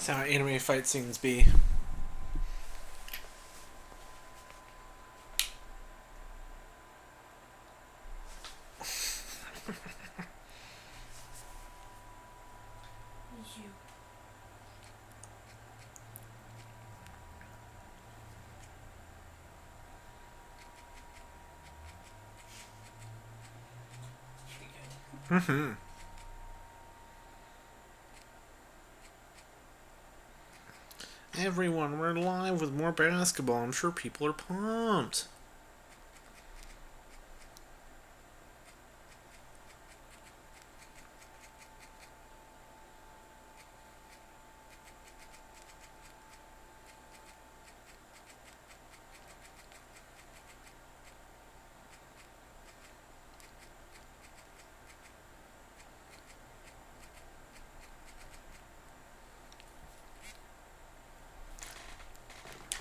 That's how anime fight scenes be. You. Mm-hmm. Everyone, we're live with more basketball. I'm sure people are pumped.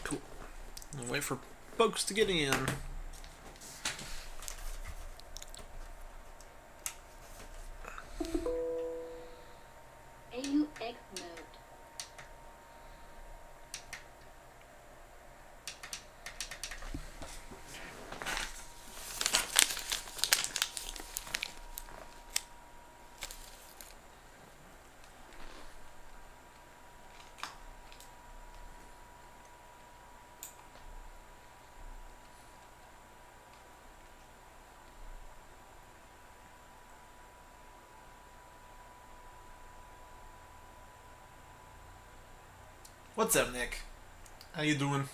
Cool. I'll wait for folks to get in. AUX mode. What's up, Nick? How you doing?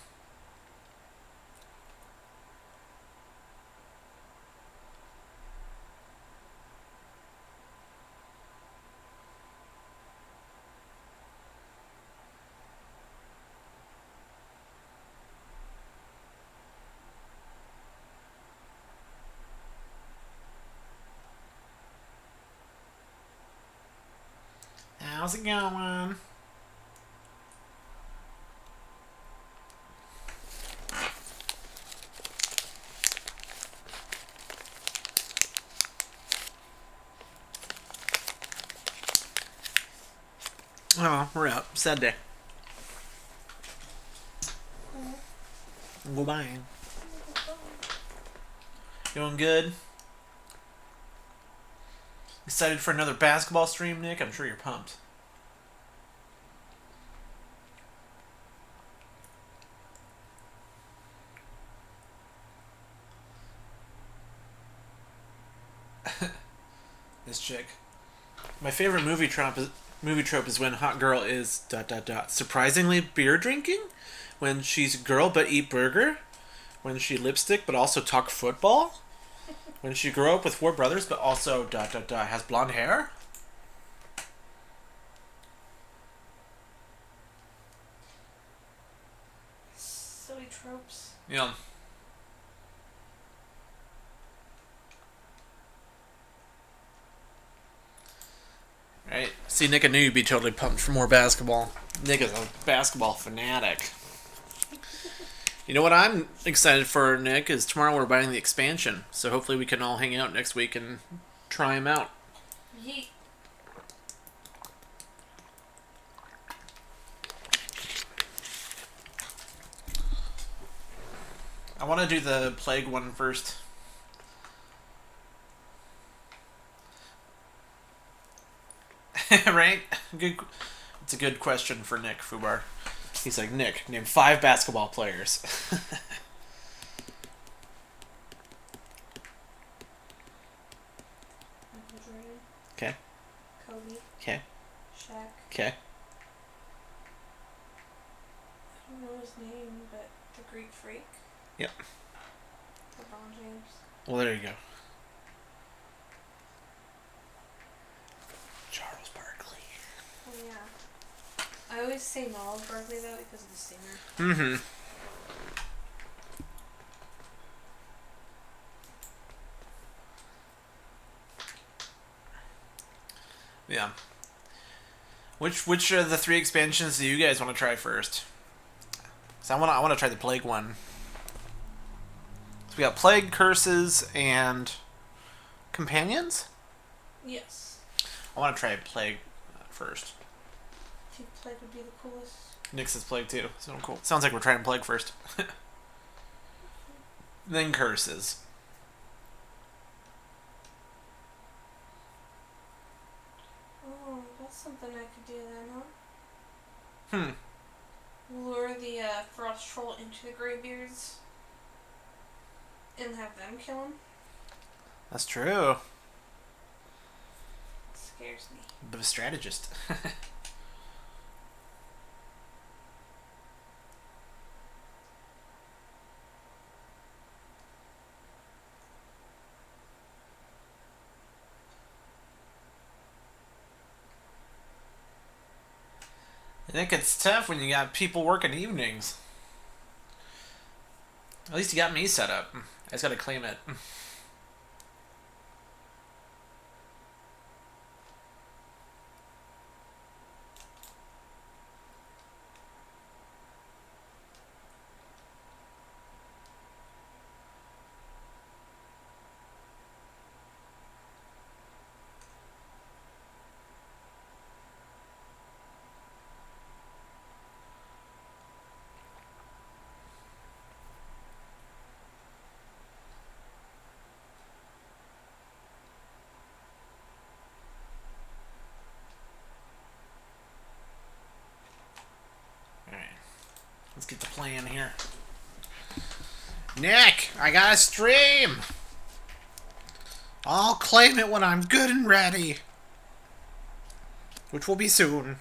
How's it going? Oh, we're out. Sad day. Goodbye. Doing good? Excited for another basketball stream, Nick? I'm sure you're pumped. This chick. My favorite movie trope is when hot girl is ... surprisingly beer drinking, when she's a girl but eat burger, when she lipstick but also talk football, when she grew up with four brothers but also ... has blonde hair. Silly tropes. Yeah. Right. See, Nick, I knew you'd be totally pumped for more basketball. Nick is a basketball fanatic. You know what I'm excited for, Nick, is tomorrow we're buying the expansion. So hopefully we can all hang out next week and try them out. Yeet. I want to do the Plague one first. Right? Good. It's a good question for Nick Fubar. He's like, Nick, name 5 basketball players. Michael Jordan. Okay. Kobe. Okay. Shaq. Okay. I don't know his name, but the Greek Freak. Yep. LeBron James. Well, there you go. Charles Barkley. Oh yeah. I always say Gnarls Barkley though because of the singer. Mm-hmm. Yeah. Which of the 3 expansions do you guys want to try first? So I want to try the Plague one. So we got Plague, Curses, and Companions? Yes. I want to try Plague first. think plague would be the coolest. Nick says plague too. So cool. Sounds like we're trying plague first. Then curses. Oh, that's something I could do then, huh? Lure the frost troll into the graybeards and have them kill him. That's true. Scares me. Bit of a strategist. I think it's tough when you got people working evenings. At least you got me set up. I just gotta claim it. Let's get the plan here. Nick, I got a stream. I'll claim it when I'm good and ready. Which will be soon.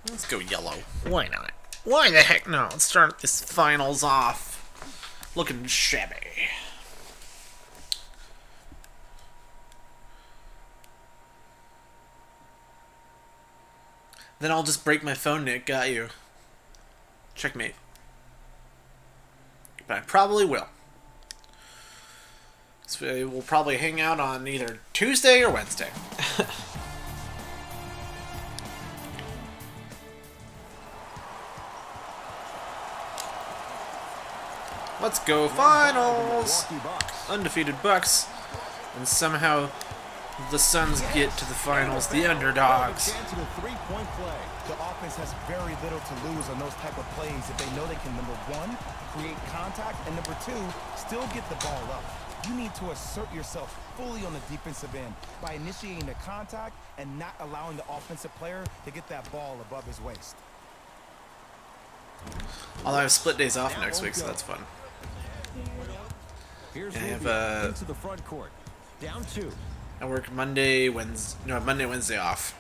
Let's go yellow. Why not? Why the heck not? Let's start this finals off looking shabby. Then I'll just break my phone, Nick. Got you. Checkmate. But I probably will. So we'll probably hang out on either Tuesday or Wednesday. Let's go finals! Undefeated Bucks. And somehow the Suns get to the finals, the underdogs. The offense has very little to lose on those type of plays if they know they can, number one, create contact, and number two, still get the ball up. You need to assert yourself fully on the defensive end by initiating the contact and not allowing the offensive player to get that ball above his waist. Although I have split days off next week, so that's fun. Here's I have into the front court. Down 2. I work Monday, Wednesday. No, Monday, Wednesday off.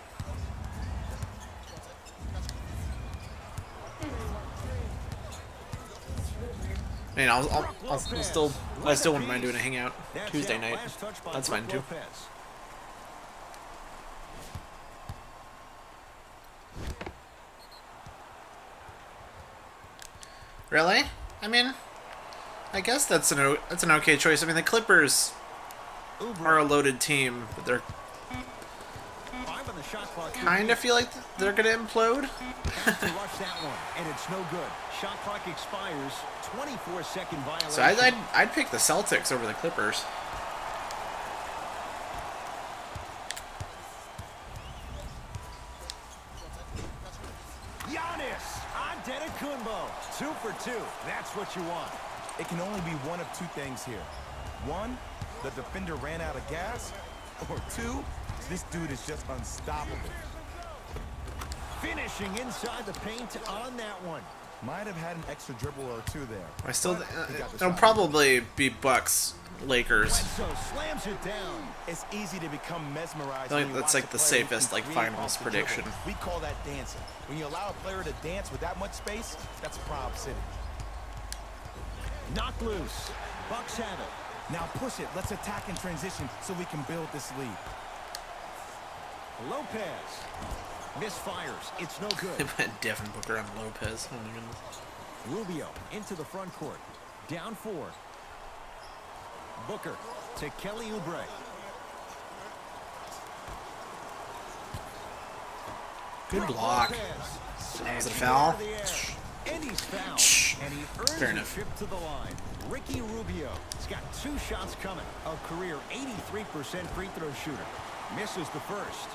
I mean, I still wouldn't mind doing a hangout Tuesday night. That's fine too. Really? I mean, I guess that's an okay choice. I mean, the Clippers are a loaded team, but they're kind of feel like they're gonna implode. And it's no good. Shot clock expires. 24-second violation. So I'd pick the Celtics over the Clippers. Giannis Antetokounmpo. 2 for 2. That's what you want. It can only be one of two things here. One, the defender ran out of gas, or two, this dude is just unstoppable. Finishing inside the paint on that one. Might have had an extra dribble or two there. It'll probably be Bucks, Lakers. So slams it down. It's easy to become mesmerized. I think that's like the safest finals prediction. We call that dancing. When you allow a player to dance with that much space, that's a Prob City. Knocked loose. Bucks have it. Now push it. Let's attack in transition so we can build this lead. Lopez misfires. It's no good. They went Devin Booker on Lopez. Oh my goodness. Rubio into the front court. Down 4. Booker to Kelly Oubre. Good block. Was it a foul? foul, and he earns Fair a enough. trip to the line. Ricky Rubio has got 2 shots coming. A career 83% free throw shooter. Misses the first.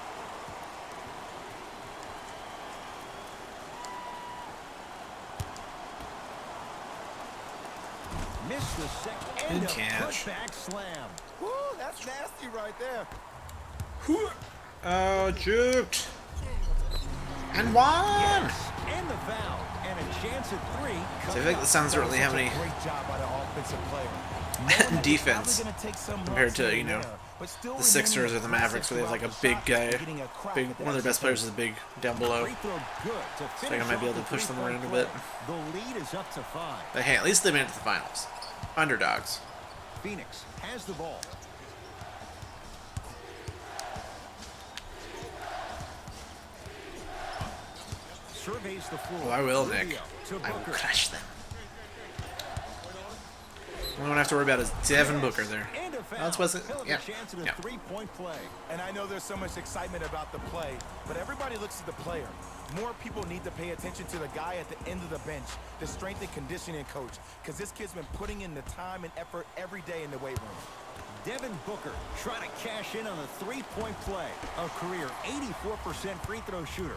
Missed the second. And Good a catch. putback slam. Woo, that's nasty right there. Oh, juked. And one! Yes, and the foul. And a chance at 3. So I think the Suns don't really have any Great job by the offensive player. defense compared to, you know, the Sixers or the Mavericks, where they have like a big guy. One of their best players is big down below. Free throw good to So I think I finish might be off able to the push them three-point around a play. bit. The lead is up to 5. But hey, at least they made it to the finals. Underdogs. Phoenix has the ball. Surveys the floor. Oh, I will, Nick. Rubio to I will Booker. crush them. All I don't have to worry about is Devin Booker there. And a foul. That's what's it. He'll have Yeah. a chance at a Yeah. 3-point play. And I know there's so much excitement about the play, but everybody looks at the player. More people need to pay attention to the guy at the end of the bench, the strength and conditioning coach, because this kid's been putting in the time and effort every day in the weight room. Devin Booker trying to cash in on a 3-point play. A career 84% free throw shooter.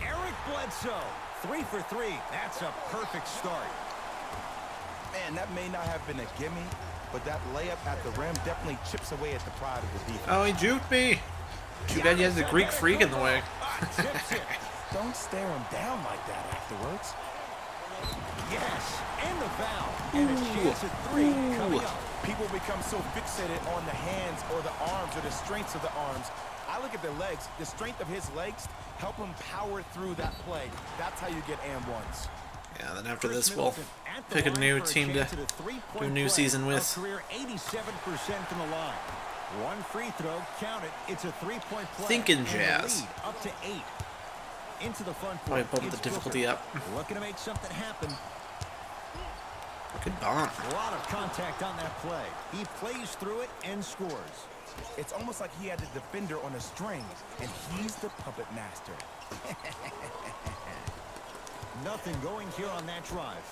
Eric Bledsoe, 3 for 3. That's a perfect start. Man, that may not have been a gimme, but that layup at the rim definitely chips away at the pride of the defense. Oh, he juked me. Too bad you had the Greek freak in the way. Tips it. Don't stare him down like that afterwards. Yes, and the foul. And a chance at 3 coming up. People become so fixated on the hands or the arms or the strengths of the arms. I look at the legs. The strength of his legs help him power through that play. That's how you get and ones. Yeah, then after Chris this, we'll Middleton at the pick a line new for team to chance at a three-point do a new play. season with. A career 87% from the line. One free throw, count it. It's a 3-point play. Thinking And the Jazz. lead up to 8. Into the front Probably court. bump the It's difficulty Booker. up. Looking to make something happen. Good bomb. A lot of contact on that play. He plays through it and scores. It's almost like he had the defender on a string, and he's the puppet master. Nothing going here on that drive.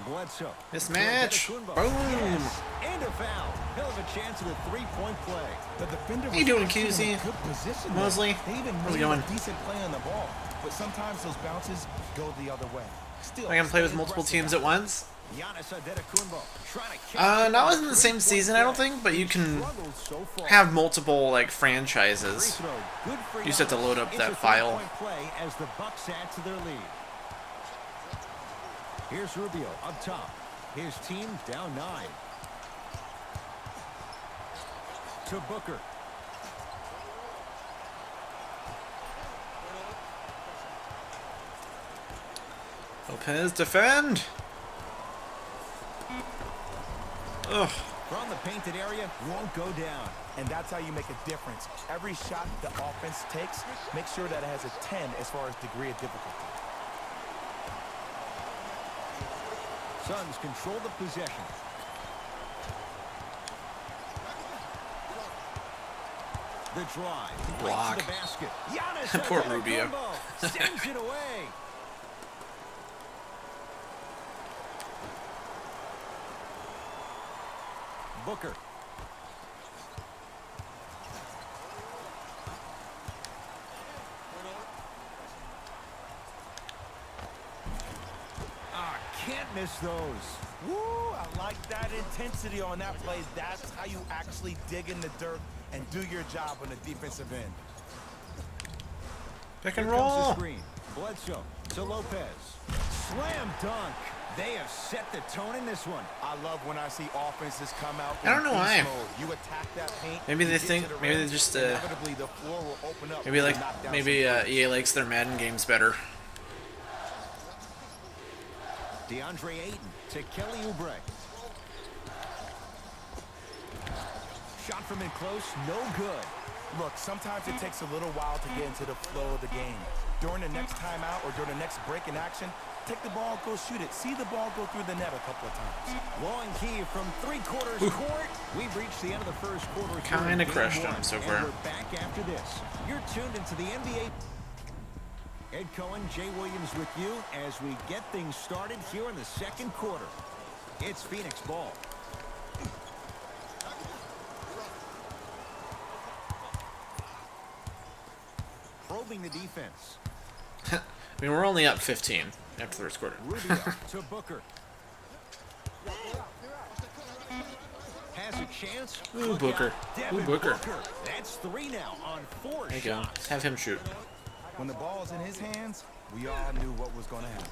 Bledsoe. Mismatch. To Antetokounmpo. Boom. Yes, and a foul. He'll have a chance at a 3-point play. The defender How you doing, was actually in QZ? a good position Mosley? there. They even How's it made going? a decent play on the ball, but sometimes those bounces go the other way. Still, I can play with stay multiple aggressive teams out at once. Giannis Antetokounmpo trying to catch Not it. within the same season, I don't think, but you can Struggled so far. have multiple like Free franchises. throw. Good for You just have to Giannis. load up It's that a file. 3-point play as the Bucks add to their lead. Here's Rubio up top. His team down 9. To Booker. Lopez defend. Ugh. From the painted area, won't go down. And that's how you make a difference. Every shot the offense takes, make sure that it has a 10 as far as degree of difficulty. Suns control the possession. The drive. Block. Right to the basket. Giannis Poor Rubio. Antetokounmpo sends it away. Booker. Can't miss those. Woo, I like that intensity on that play. That's how you actually dig in the dirt and do your job on the defensive end. Pick Here and comes the roll. screen. Bledsoe to Lopez. Slam dunk. They have set the tone in this one. I love when I see offenses come out. I don't know in why. beast mode. You attack that paint. Maybe you they get think- to the maybe rim, they just, inevitably the floor will open up. Maybe and like knock down maybe some EA likes their Madden games better. DeAndre Ayton to Kelly Oubre. Shot from in close, no good. Look, sometimes it takes a little while to get into the flow of the game. During the next timeout or during the next break in action, Take the ball, go shoot it. See the ball go through the net a couple of times. Long key from 3/4 court. We've reached the end of the first quarter. Kinda crushed him so far. And we're back after this. You're tuned into the NBA. Ed Cohen, Jay Williams with you as we get things started here in the second quarter. It's Phoenix ball. Probing the defense. I mean, we're only up 15 after the first quarter. Rubio to Booker. Has a chance. Ooh, Booker. Ooh, Booker. That's 3 now on 4 There you go. shots. Have him shoot. When the ball's in his hands, we all knew what was going to happen.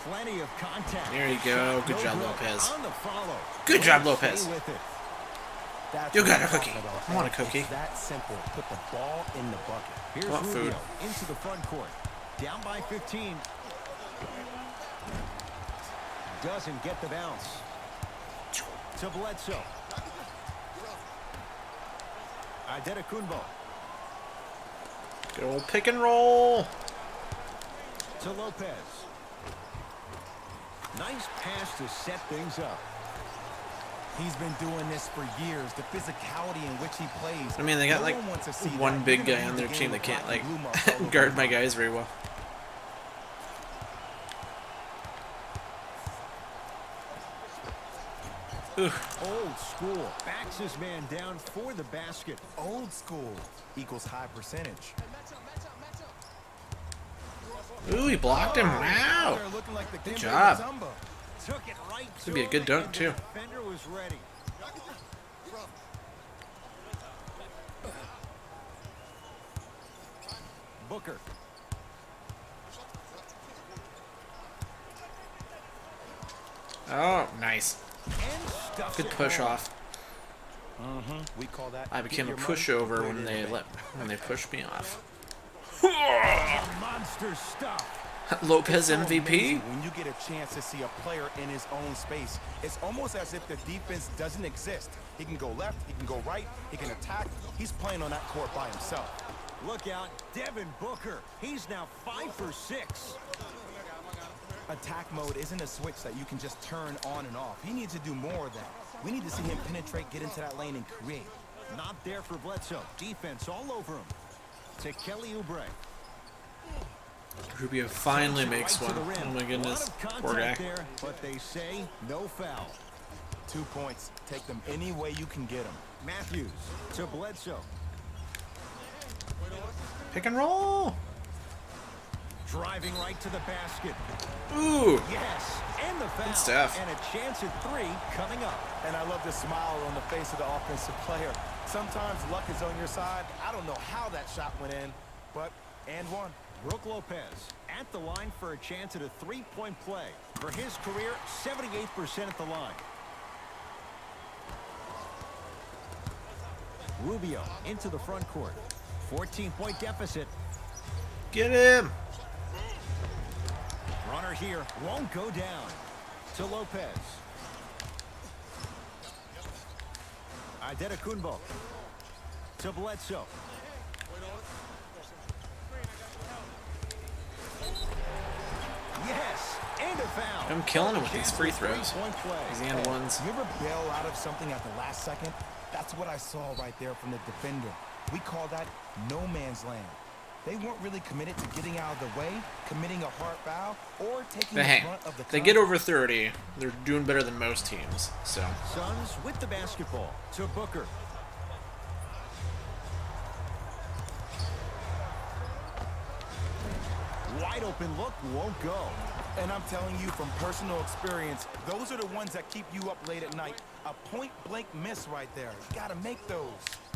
Plenty of contact. There you go. Good No job, good. Lopez. On the follow. Good job, Stay Lopez. with it. That's You what got a I'm cookie. talking about. I want a cookie. It's that simple. Put the ball in the bucket. Here's Want Rubio food. into the front court. Down by 15. Doesn't get the bounce. To Bledsoe. Adetokunbo. Good old pick and roll. To Lopez. Nice pass to set things up. He's been doing this for years. The physicality in which he plays. I mean, they got No like one wants to see one that. big You're guy gonna on lose their the team game that with can't black like and blue marks all over guard the my place. guys very well. Old school. Backs his man down for the basket. Old school equals high percentage. Ooh, he blocked him. Wow. They're looking like the Good Kimberly job. Zumba. Took it right This to would be a him, good dunk, and the too. defender was ready. Booker. Oh, nice. And stuffs Good it push home. off. We call that. I became a get your money, pushover put it when in they the bank. pushed me off. Monster stuff. Lopez So MVP. amazing when you get a chance to see a player in his own space. It's almost as if the defense doesn't exist. He can go left, he can go right, he can attack. He's playing on that court by himself. Look out, Devin Booker. He's now 5 for 6. Attack mode isn't a switch that you can just turn on and off. He needs to do more of that. We need to see him penetrate, get into that lane, and create. Not there for Bledsoe. Defense all over him. To Kelly Oubre. Rubio finally Takes it makes right one. to the rim. Oh my goodness. Lot of Poor guy. contact there, but they say no foul. 2 points. Take them any way you can get them. Matthews to Bledsoe. Pick and roll. Driving right to the basket. Ooh. Yes, and the foul. stuff. And a chance at 3 coming up. And I love the smile on the face of the offensive player. Sometimes luck is on your side. I don't know how that shot went in, but and one. Brook Lopez at the line for a chance at a 3-point play. For his career, 78% at the line. Rubio into the front court. 14-point deficit. Get him. Runner here won't go down. To Lopez. Adetokunbo. To Bledsoe. Yes, and a foul. I'm killing him with these free throws. Three-point play. These and ones. You ever bail out of something at the last second? That's what I saw right there from the defender. We call that no man's land. They weren't really committed to getting out of the way, committing a hard foul, or taking But the hey, brunt of the they get over 30. They're doing better than most teams. So Suns with the basketball. To Booker. Wide open look won't go. And I'm telling you from personal experience, those are the ones that keep you up late at night. A point-blank miss right there. You gotta make those.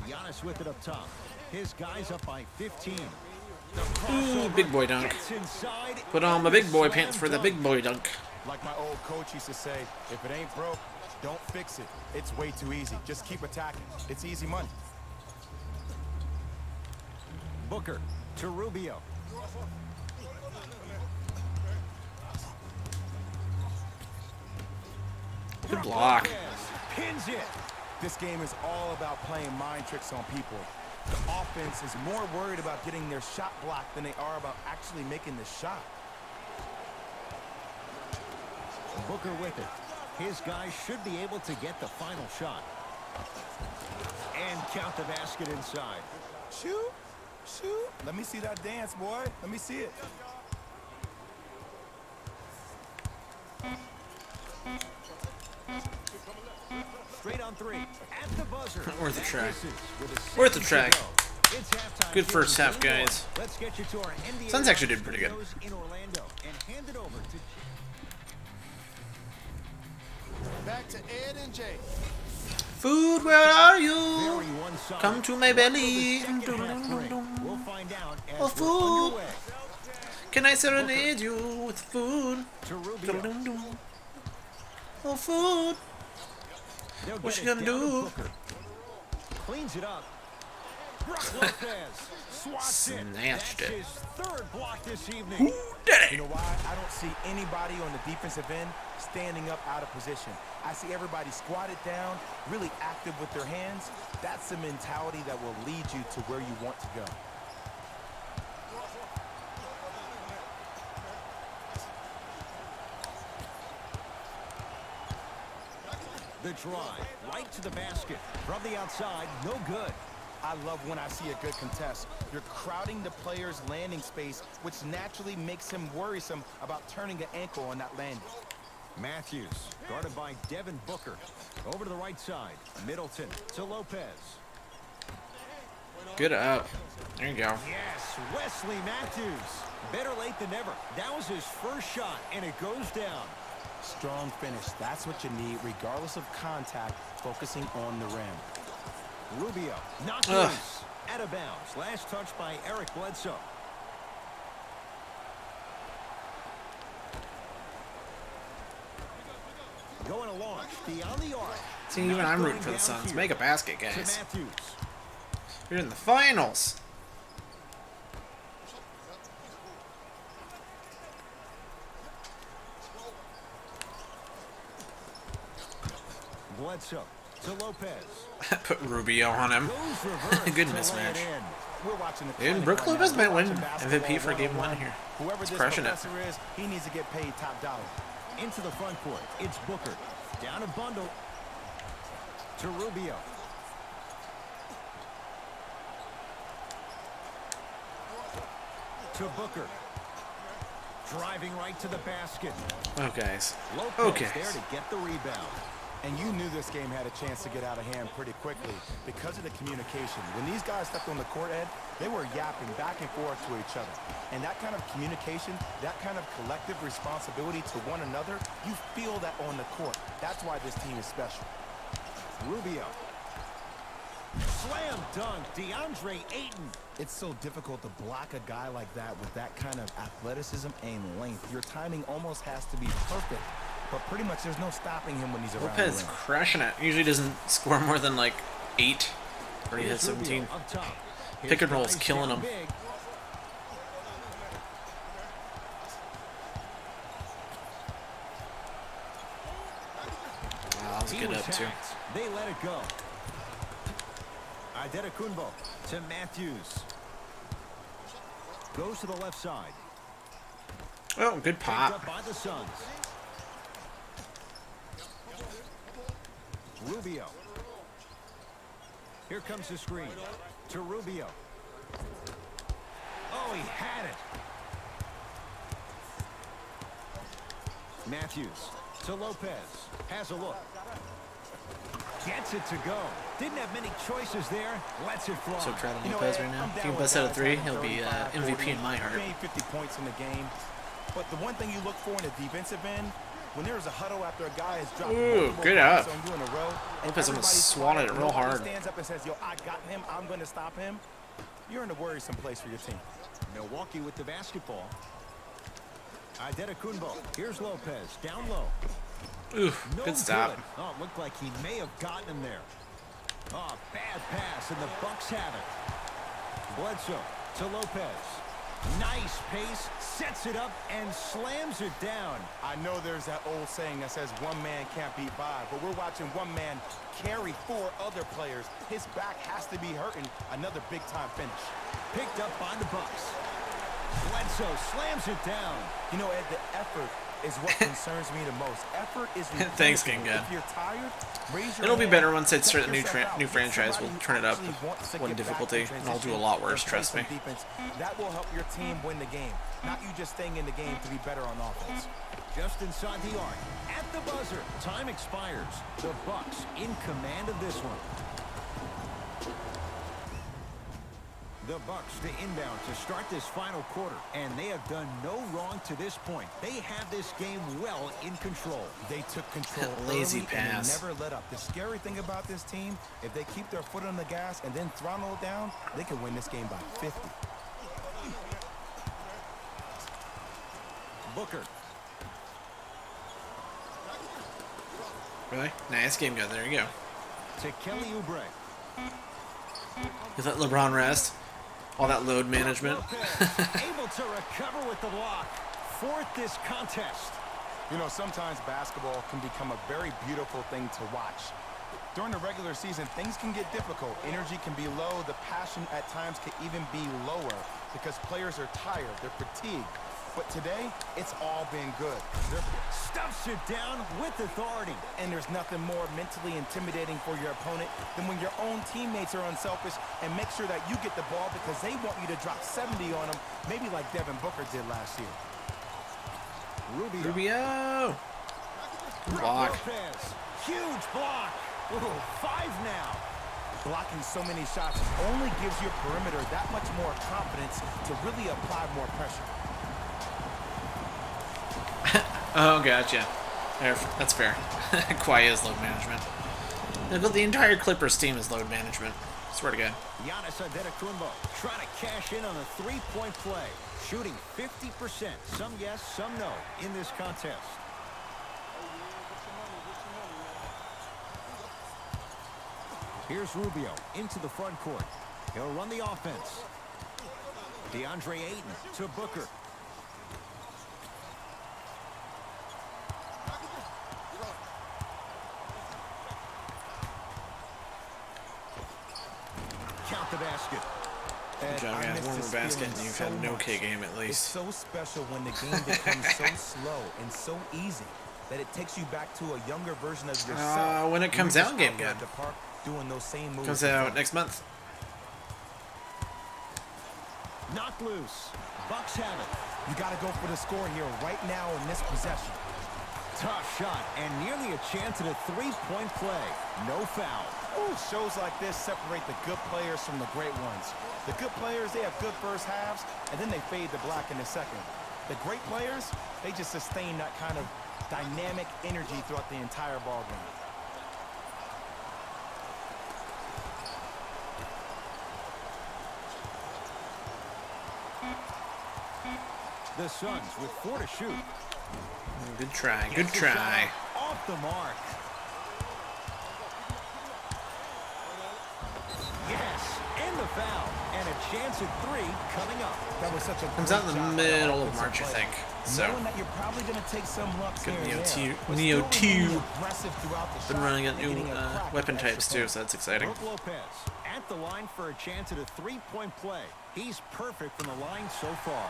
Giannis with it up top. His guys up by 15. ooh, big boy dunk. Gets inside. Put on my big boy pants for the big boy dunk. Like my old coach used to say, if it ain't broke, don't fix it. It's way too easy. Just keep attacking. It's easy money. Booker to Rubio. Good block. Pins it. This game is all about playing mind tricks on people. The offense is more worried about getting their shot blocked than they are about actually making the shot. Booker with it. His guys should be able to get the final shot. And count the basket inside. Shoot, shoot. Let me see that dance, boy. Let me see it. Straight on three. At the buzzer. Worth a try. With Worth a try. It's halftime. Good first half, guys. Let's get you to our NBA Suns actually did pretty good. in Orlando and hand it over to Back to Ed and Jay. Food, where are you? very one-sided. Come to my belly. We'll find out as Oh, we're food. underway. Can I serenade you with food? To Rubio. Oh, food. They'll What get you it gonna down to do? Booker. Cleans it up. Brook Lopez swats it. Snatched That's it. his third block this evening. Who did You it? know why? I don't see anybody on the defensive end standing up out of position. I see everybody squatted down, really active with their hands. That's the mentality that will lead you to where you want to go. The drive right to the basket. From the outside, no good. I love when I see a good contest. You're crowding the player's landing space, which naturally makes him worrisome about turning an ankle on that landing. Matthews, guarded by Devin Booker. Over to the right side. Middleton to Lopez. Good up. There you go. Yes, Wesley Matthews. Better late than never. That was his first shot, and it goes down. Strong finish. That's what you need, regardless of contact, focusing on the rim. Rubio, knocked Ugh. loose. Out of bounds. Last touch by Eric Bledsoe. Going to launch beyond the arc. See, even I'm rooting for the Suns. Make a basket, To guys. Matthews. You're in the finals. Bledsoe to Lopez. Put Rubio on him. Goes reverse Good to lay mismatch. it in. We're watching the Dude, Brook Lopez might win MVP for game 1 here. Whoever He's this crushing it. professor is, he needs to get paid top dollar. Into the front court. It's Booker. Down a bundle. To Rubio. To Booker. Driving right to the basket. Oh, guys. Lopez Okay. there to get the rebound. And you knew this game had a chance to get out of hand pretty quickly because of the communication. When these guys stepped on the court, Ed, they were yapping back and forth to each other. And that kind of communication, that kind of collective responsibility to one another, you feel that on the court. That's why this team is special. Rubio. Slam dunk. DeAndre Ayton. It's so difficult to block a guy like that with that kind of athleticism and length. Your timing almost has to be perfect. But pretty much there's no stopping him when he's around the Lopez rim. crushing it. Usually doesn't score more than like 8. Or he has Here's Rubio 17. up top. Pick His and roll's guys killing down him. big. Wow, that was a He good was up too. hacked. They let it go. Adetokunbo to Matthews. Goes to the left side. Oh, good Picked pop. up by the Suns. Rubio. Here comes the screen. To Rubio. Oh, he had it. Matthews to Lopez. Has a look. Gets it to go. Didn't have many choices there. Lets it fly. So proud of You know, Lopez Ed, right now. I'm If down he with busts out a guys 3, having he'll be 35, MVP 40, in my heart. gained 50 points in the game. But the one thing you look for in the defensive end, when there's a huddle after a guy has dropped Ooh, multiple good points up. on you in a row, and Lopez almost everybody's swatted quiet, it real nobody hard. stands up and says, yo, I got him, I'm going to stop him. You're in a worrisome place for your team. Milwaukee with the basketball. Adetokunbo. Here's Lopez. Down low. Ooh, No good stop. good. Oh, it looked like he may have gotten him there. Oh, bad pass, and the Bucks have it. Bledsoe to Lopez. Nice pace, sets it up, and slams it down. I know there's that old saying that says one man can't beat 5, but we're watching one man carry 4 other players. His back has to be hurting. Another big-time finish. Picked up by the Bucks. Bledsoe slams it down. You know, Ed, the effort is what concerns me the most. Effort is Thanks, King God. If you're tired, raise your It'll be hand, better once I check start a yourself out. new Get franchise. somebody We'll who turn it up actually wants to one get back difficulty, in and I'll do a transition lot worse, or play trust some me. defense. That will help your team win the game, not you just staying in the game to be better on offense. Just inside the arc. At the buzzer. Time expires. The Bucks in command of this one. The Bucks to inbound to start this final quarter, and they have done no wrong to this point. They have this game well in control. They took control Lazy early pass. and they never let up. The scary thing about this team, if they keep their foot on the gas and then throttle it down, they can win this game by 50. Booker. Really? Nice game, guy. There you go. To Kelly Oubre. You let LeBron rest. All that load management. Able to recover with the block. Fourth this contest. You know, sometimes basketball can become a very beautiful thing to watch. During the regular season, things can get difficult. Energy can be low. The passion at times can even be lower because players are tired. They're fatigued. But today, it's all been good. Stuffs it down with authority. And there's nothing more mentally intimidating for your opponent than when your own teammates are unselfish and make sure that you get the ball because they want you to drop 70 on them, maybe like Devin Booker did last year. Rubio! Block. Lopez. Huge block. Ooh, 5 now. Blocking so many shots only gives your perimeter that much more confidence to really apply more pressure. Oh, gotcha. That's fair. Kawhi is load management. The entire Clippers team is load management. Swear to God. Giannis Antetokounmpo trying to cash in on a three-point play. Shooting 50%. Some yes, some no in this contest. Here's Rubio into the front court. He'll run the offense. DeAndre Ayton to Booker. Count the basket. Good job, guys. One more basket, and you've had no K game at It's least. so special when the game becomes so slow and so easy that it takes you back to a younger version of yourself. When it comes out, game good. Doing those same moves. Comes out next month. Knocked loose. Bucks have it. You got to go for the score here right now in this possession. Tough shot and nearly a chance at a three-point play. No foul. Ooh, shows like this separate the good players from the great ones. The good players, they have good first halves, and then they fade to black in the second. The great players, they just sustain that kind of dynamic energy throughout the entire ball game. The Suns with 4 to shoot. Good try. Good Gets the shot try. off the mark. Yes, and the foul. And a chance at 3 coming up. That was such a Comes great out in the job by middle of offensive March, I play. think. So, Knowing that you're probably going to take some lumps good here and Neo there, 2. but Neo still remaining 2. aggressive throughout the Been shot running out and new getting a crack at weapon the extra types too, point. so that's exciting. Brook Lopez at the line for a chance at a three-point play. He's perfect from the line so far.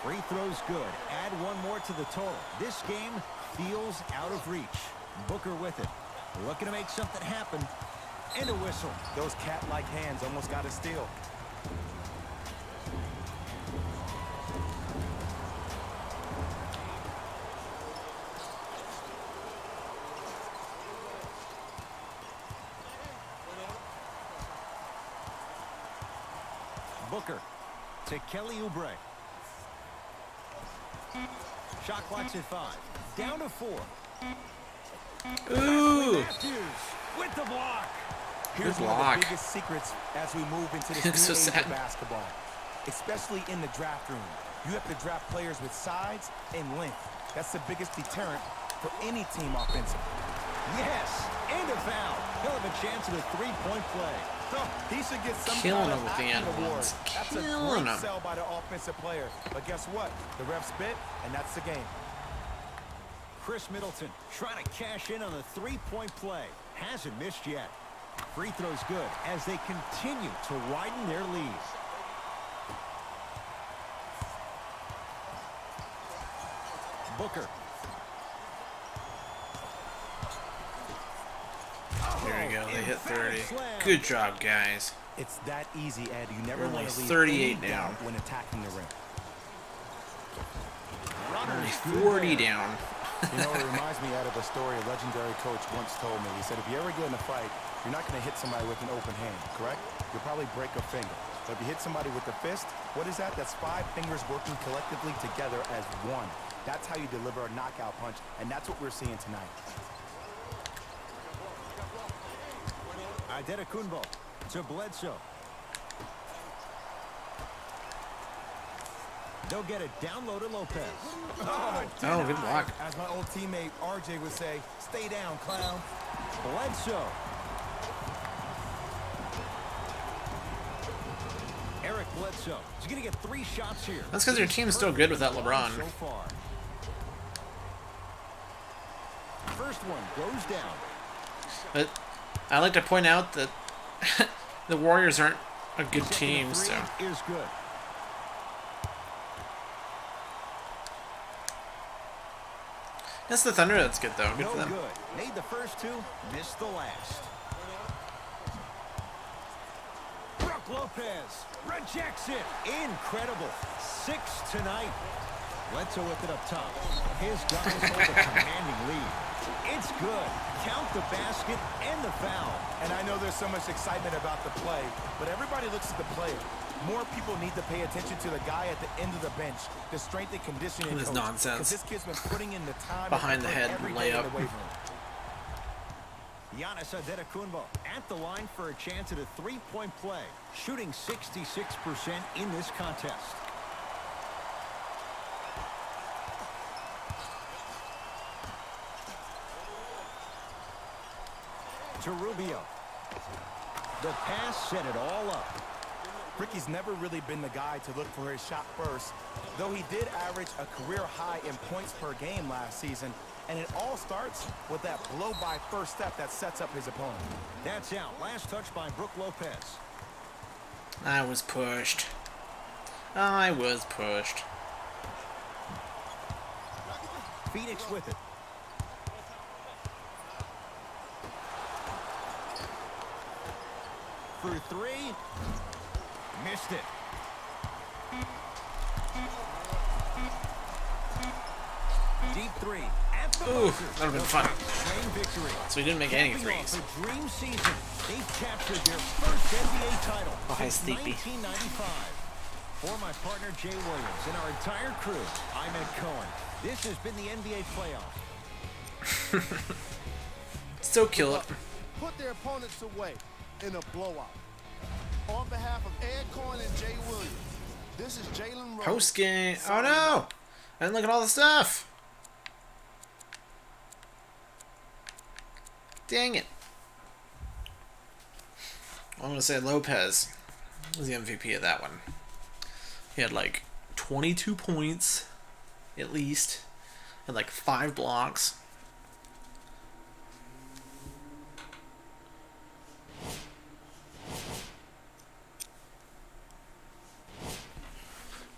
Free throws good. Add one more to the total. This game feels out of reach. Booker with it. Looking to make something happen. And a whistle. Those cat-like hands almost got a steal. Booker to Kelly Oubre. Shot clock's at 5. Down to 4. Ooh! Matthews with the block. Here's Good one of block. the biggest secrets as we move into this new So age sad. of basketball, especially in the draft room. You have to draft players with size and length. That's the biggest deterrent for any team offensively. Yes, and a foul. He'll have a chance at a three-point play. So he should get some Killing kind him of with the acting end award. ones. That's a Killing great him. sell by the offensive player. But guess what? The refs bit, and that's the game. Chris Middleton trying to cash in on a three-point play. Hasn't missed yet. Free throws good as they continue to widen their lead. Booker There we go. They hit 30. Slam. Good job, guys. It's that easy, Ed. You never We're want only to leave 38 any down. doubt when attacking the ring. Only 40 down. You know, it reminds me out of a story a legendary coach once told me. He said, if you ever get in a fight, you're not going to hit somebody with an open hand, correct? You'll probably break a finger. But if you hit somebody with a fist, what is that? That's 5 fingers working collectively together as one. That's how you deliver a knockout punch, and that's what we're seeing tonight. Adetokunbo to Bledsoe. They'll get it down low to Lopez. Oh, good block. As my old teammate RJ would say, stay down, clown. Bledsoe. Eric Bledsoe. He's going to get 3 shots here. That's because your team's still good without LeBron. So far. First one goes down. But I like to point out that the Warriors aren't a good team, so. Is good. That's the Thunder that's good, though. Good No for them. good. Made the first 2, missed the last. Brook Lopez rejects it. Incredible. 6 tonight. Bledsoe with it up top. His guys hold a commanding lead. It's good. Count the basket and the foul. And I know there's so much excitement about the play, but everybody looks at the player. More people need to pay attention to the guy at the end of the bench, the strength and conditioning This coach. nonsense. 'Cause this kid's been putting in the time Behind the and head every layup. day in the weight room. Giannis Adetokunbo at the line for a chance at a 3-point play, shooting 66% in this contest. To Rubio. The pass set it all up. Ricky's never really been the guy to look for his shot first, though he did average a career high in points per game last season, and it all starts with that blow-by first step that sets up his opponent. That's out. Last touch by Brook Lopez. I was pushed. I was pushed. Phoenix with it. For 3. Missed it. Deep 3. At the Ooh, buzzer. that would've been fun. Claim victory. So he didn't make any Capping threes. off a dream season. They've captured their first NBA title Oh, hi, since Sleepy. 1995. For my partner Jay Williams and our entire crew, I'm Ed Cohen. This has been the NBA playoff. Still kill it. Put their opponents away in a blowout. On behalf of Ed Cohen and Jay Williams, this is Jalen Rose. Post game. Oh no! I didn't look at all the stuff. Dang it. I'm gonna say Lopez was the MVP of that one. He had like 22 points, at least, and like 5 blocks.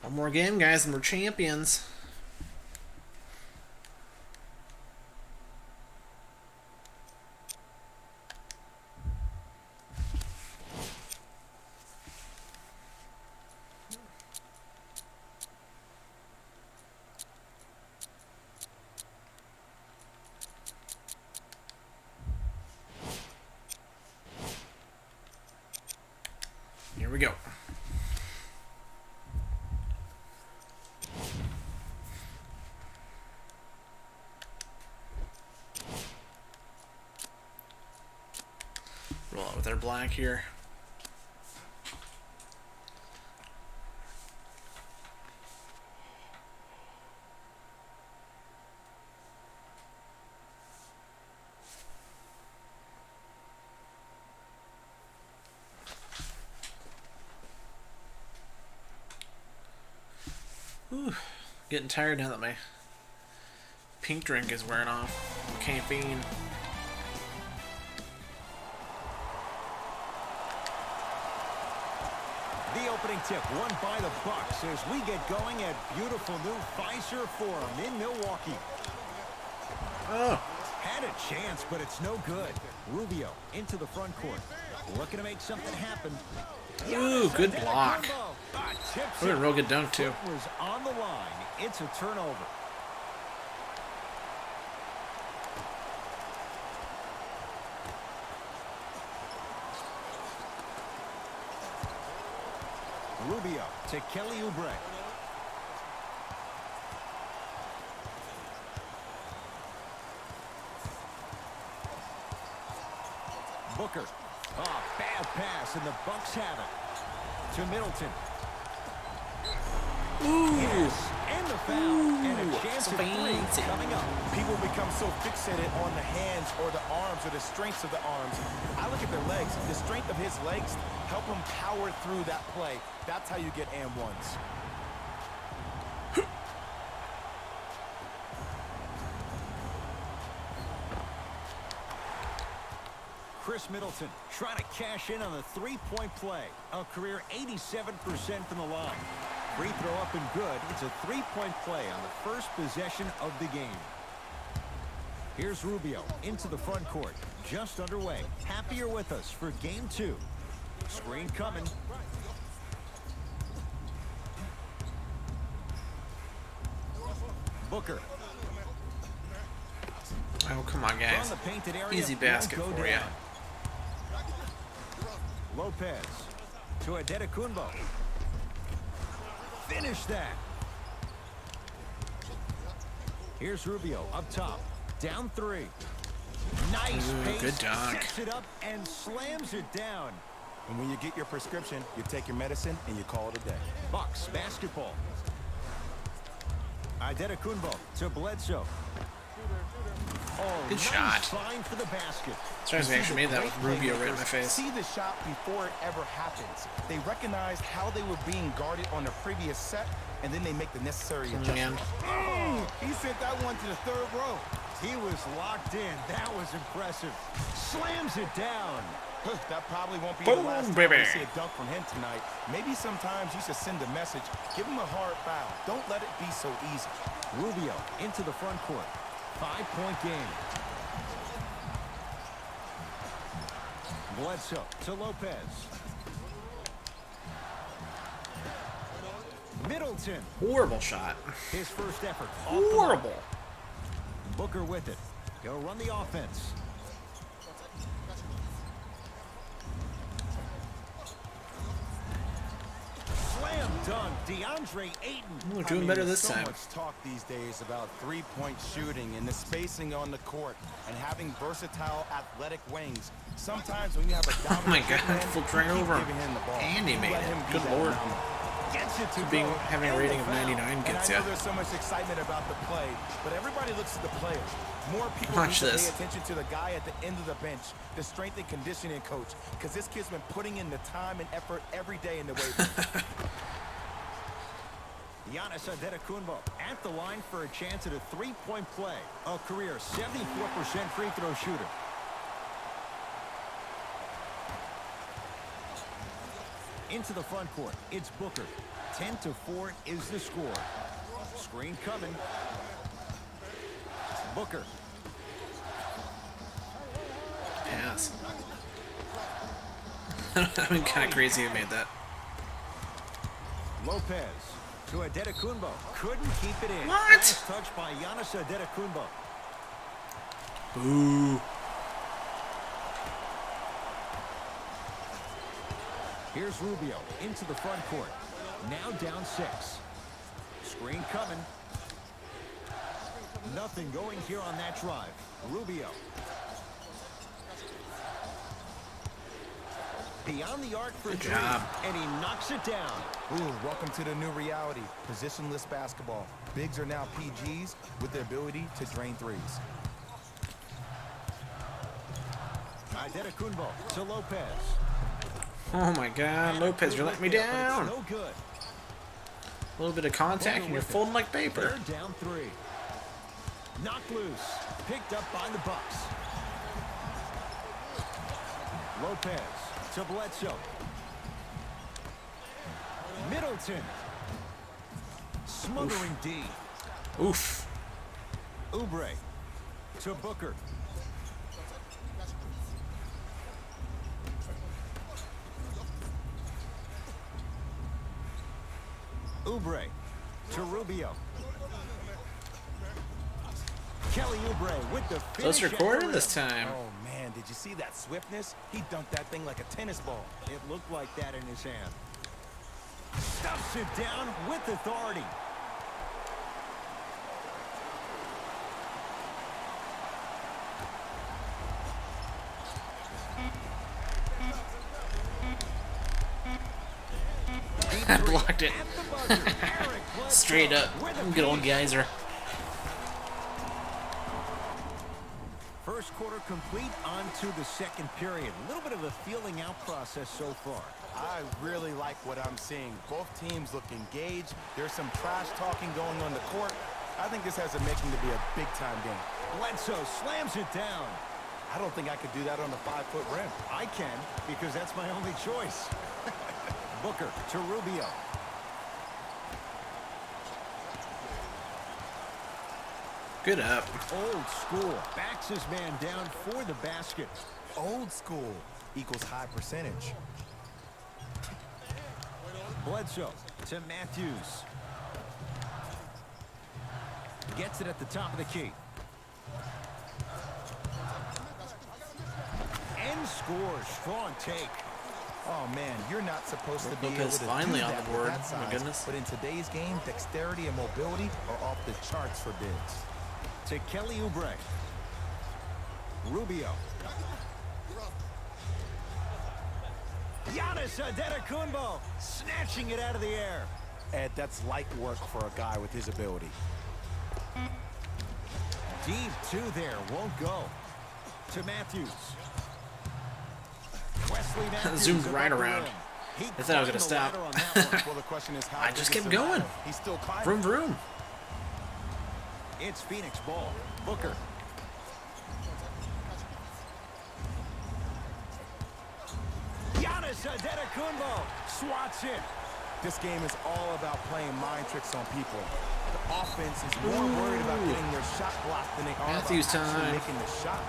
One more game, guys, and we're champions. Here we go. Roll out with our black here. Whew. Getting tired now that my pink drink is wearing off. Caffeine. The opening tip won by the Bucks as we get going at beautiful new Fiserv Forum in Milwaukee. Oh, Had a chance, but it's no good. Rubio into the front court. Looking to make something happen. Ooh, good block. What a real good dunk, too. Was on the line. It's a turnover. Rubio to Kelly Oubre. Booker. Oh, bad pass, and the Bucks have it. To Middleton. Ooh. Yes, and the foul. And a chance at three coming up. People become so fixated on the hands or the arms or the strengths of the arms. I look at their legs. The strength of his legs help him power through that play. That's how you get and ones. Chris Middleton trying to cash in on the three-point play. A career 87% from the line. Free throw up and good. It's a three-point play on the first possession of the game. Here's Rubio into the front court. Just underway. Happier with us for game 2. Screen coming. Booker. Oh, come on, guys. From the painted area, Easy basket won't go for you. down. Lopez to Adetokunbo. Finish that. Here's Rubio up top. Down 3. Nice Ooh, pace. good dunk. Sets it up and slams it down. And when you get your prescription, you take your medicine and you call it a day. Bucks basketball. Adetokunbo to Bledsoe. Oh, Good nice shot. find for the basket. Surprised they actually made that with Rubio right in my face. See the shot before it ever happens. They recognize how they were being guarded on the previous set, and then they make the necessary Man. adjustments. He sent that one to the third row. He was locked in. That was impressive. Slams it down. That probably won't be Boom, the last time baby. we see a dunk from him tonight. Maybe sometimes you should send a message. Give him a hard foul. Don't let it be so easy. Rubio into the front court. 5-point game. Bledsoe to Lopez. Middleton. Horrible shot. His first effort. Off the mark. Horrible. Booker with it. He'll run the offense. Slam dunk. DeAndre Ayton. We're doing better this so time. much talk these days about three-point shooting and the spacing on the court and having versatile athletic wings. Sometimes when you have a Oh my dominant God, big man, flipped right you keep over him. giving him the ball. And he You made let it. him be Good that Lord. anomaly. Gets it to Being go. having a And rating the of foul. 99 And gets I know ya. there's so much excitement about the play, but everybody looks at the players. More people Watch need to this. pay attention to the guy at the end of the bench, the strength and conditioning coach, because this kid's been putting in the time and effort every day in the weight room. Giannis Adetokunbo at the line for a chance at a three-point play. A career 74% free throw shooter. Into the front court, it's Booker. 10-4 is the score. Screen coming. Booker. Pass. I mean, kind of crazy who made that. Lopez to Adetokunbo. Couldn't keep it in. What? Nice touch by Giannis Adetokunbo. Boo. Here's Rubio into the front court. Now down 6. Screen coming. Nothing going here on that drive. Rubio. Beyond the arc for Good 3. job. And he knocks it down. Ooh, welcome to the new reality. Positionless basketball. Bigs are now PGs with the ability to drain threes. Adetokunbo to Lopez. Oh my God, Lopez, you're letting me down. No good. A little bit of contact and you're folding like paper. They're down 3. Knocked loose. Picked up by the Bucks. Lopez to Bledsoe. Middleton. Smothering D. Oof. Oubre. To Booker. Oubre to Rubio. Kelly Oubre with the finish. Close quarter this time. Oh man, did you see that swiftness? He dunked that thing like a tennis ball. It looked like that in his hand. Stuffs it down with authority. I blocked it. Straight up. Good old geyser. First quarter complete, on to the second period. A little bit of a feeling out process so far. I really like what I'm seeing. Both teams look engaged. There's some trash talking going on the court. I think this has a making to be a big-time game. Bledsoe slams it down. I don't think I could do that on a 5-foot rim. I can, because that's my only choice. Booker to Rubio. Good up. Old school. Backs his man down for the basket. Old school equals high percentage. Bledsoe to Matthews. Gets it at the top of the key. And scores. Strong take. Oh man, you're not supposed to be able Lopez to finally do on that the with board. that My size. goodness. But in today's game, dexterity and mobility are off the charts for bigs. To Kelly Oubre. Rubio. Giannis Antetokounmpo snatching it out of the air. Ed, that's light work for a guy with his ability. Deep two there, won't go. To Matthews. Wesley Matthews Zoomed right above the around. rim. He I thought I was climbed gonna the ladder stop. on that one. Well, the question is how I big just is kept the going. ladder? He's still climbing. Vroom vroom. It's Phoenix ball. Booker. Giannis Antetokounmpo swats it. This game is all about playing mind tricks on people. The offense is more worried about getting their shot blocked than they are Matthews about actually time. making the shot.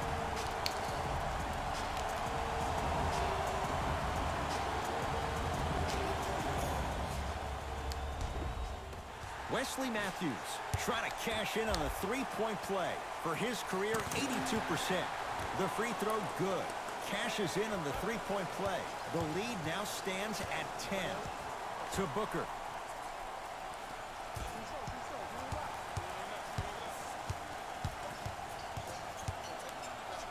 Wesley Matthews trying to cash in on a three-point play. For his career, 82%. The free throw, good. Cashes in on the three-point play. The lead now stands at 10. To Booker.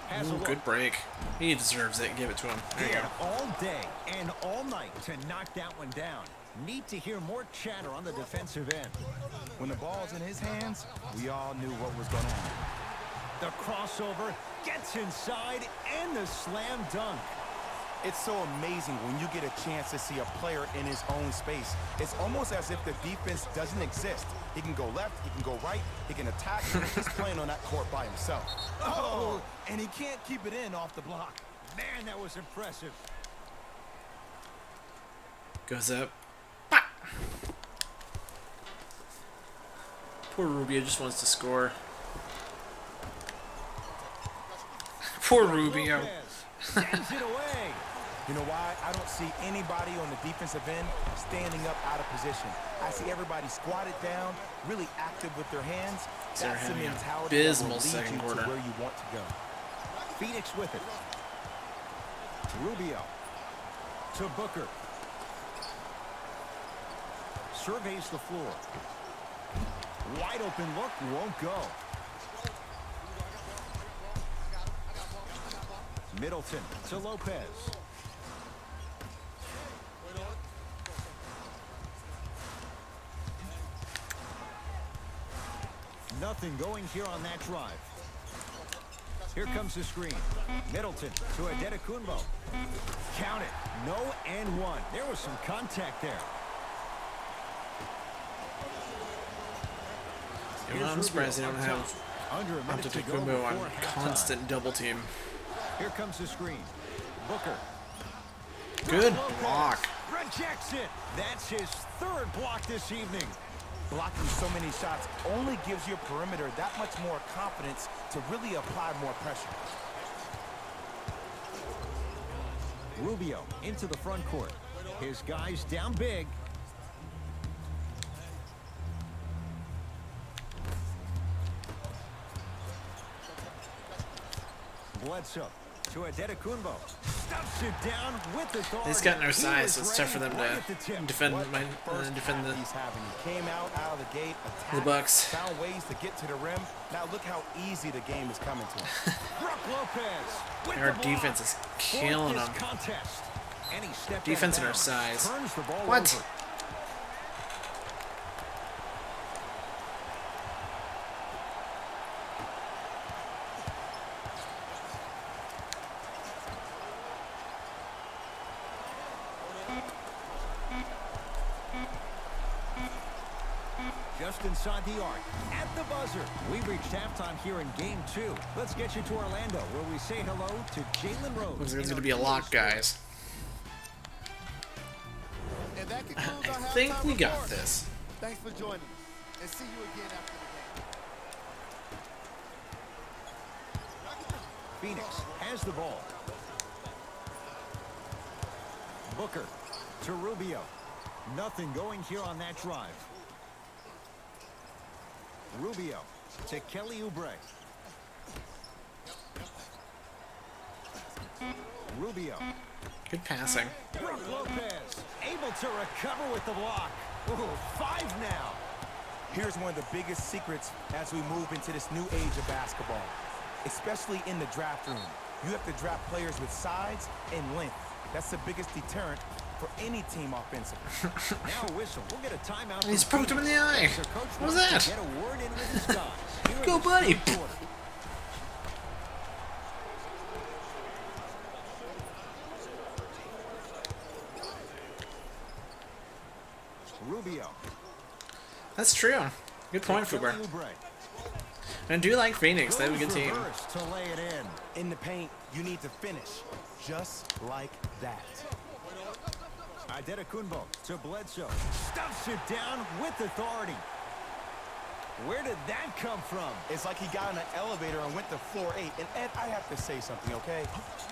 Has a Ooh, look. good break. He deserves it. Give it to him. There you He go. had all day and all night to knock that one down. Need to hear more chatter on the defensive end. When the ball's in his hands, we all knew what was going on. The crossover gets inside and the slam dunk. It's so amazing when you get a chance to see a player in his own space. It's almost as if the defense doesn't exist. He can go left, he can go right, he can attack. He's playing on that court by himself. Oh, and he can't keep it in off the block. Man, that was impressive. Goes up. Bah! Poor Rubio just wants to score. Poor Rubio. Lopez sends it away. You know why? I don't see anybody on the defensive end standing up out of position. I see everybody squatted down, really active with their hands. They're That's the having an mentality that will abysmal lead second you quarter. to where you want to go. Phoenix with it. Rubio. To Booker. Surveys the floor. Wide open look, won't go. Middleton to Lopez. Nothing going here on that drive. Here comes the screen. Middleton to Antetokounmpo. Count it. No and one. There was some contact there. You know, I'm surprised they don't Here's Rubio up have top. Under a minute to go Antetokounmpo on before halftime. constant double team. Here comes the screen. Booker. Good Lopez block. rejects it. That's his third block this evening. Blocking so many shots only gives your perimeter that much more confidence to really apply more pressure. Rubio into the front court. His guys down big. Bledsoe to Adetokunbo. Stuffs it down with authority. He's got no size, so it's tough for them to defend the He's having. He came out of the gate, attacked, the Bucks. found ways to get to the rim. Now look how easy the game is coming to him. Brook Lopez with Our the defense block. is killing Fourth them. this contest. And he stepped Defense out and of our bounds. size. Turns the ball What? over. Just inside the arc, at the buzzer. We've reached halftime here in Game 2. Let's get you to Orlando, where we say hello to Jalen Rose. Looks like it's going to be a lot, guys. And that concludes our I think halftime we got report. this. Thanks for joining us, and see you again after the game. Phoenix has the ball. Booker to Rubio. Nothing going here on that drive. Rubio to Kelly Oubre. Rubio. Good passing. Brook Lopez able to recover with the block. Ooh, 5 now. Here's one of the biggest secrets as we move into this new age of basketball, especially in the draft room. You have to draft players with size and length. That's the biggest deterrent for any team offensively. Now a whistle. We'll get a timeout. He's from poked him in the Phoenix. eye. So Coach What was wants to that? Get a word in with his guys. Here in Go, the buddy. third quarter. Rubio. That's true. Good point, Kelly Fuber. Oubre. And I do like Phoenix. They have a good Goes team. reverse to lay it in. In the paint, you need to finish just like that. Adetokunbo to Bledsoe. Stuffs it down with authority. Where did that come from? It's like he got in an elevator and went to floor 8. And Ed, I have to say something, okay?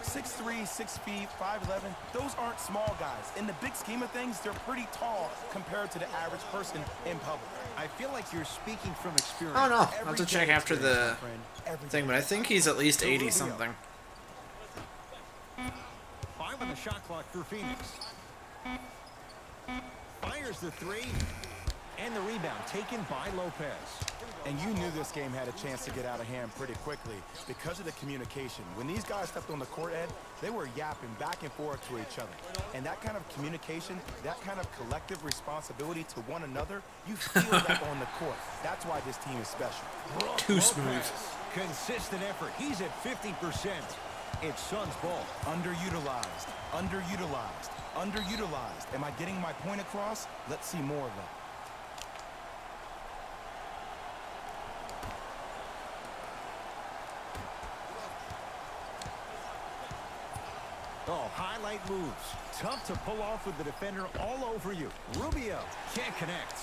6'3", 6 feet, 5'11", those aren't small guys. In the big scheme of things, they're pretty tall compared to the average person in public. I feel like you're speaking from experience. Oh no, I'll have to check after the Every thing, but I think he's at least 80 something. 5 on the shot clock for Phoenix. Fires the 3. And the rebound taken by Lopez. And you knew this game had a chance to get out of hand pretty quickly because of the communication. When these guys stepped on the court, Ed, they were yapping back and forth to each other. And that kind of communication, that kind of collective responsibility to one another, you feel that on the court. That's why this team is special. Too smooth. Consistent effort. He's at 50%. It's Suns ball. Underutilized, underutilized, underutilized. Am I getting my point across? Let's see more of that. Oh, highlight moves. Tough to pull off with the defender all over you. Rubio can't connect.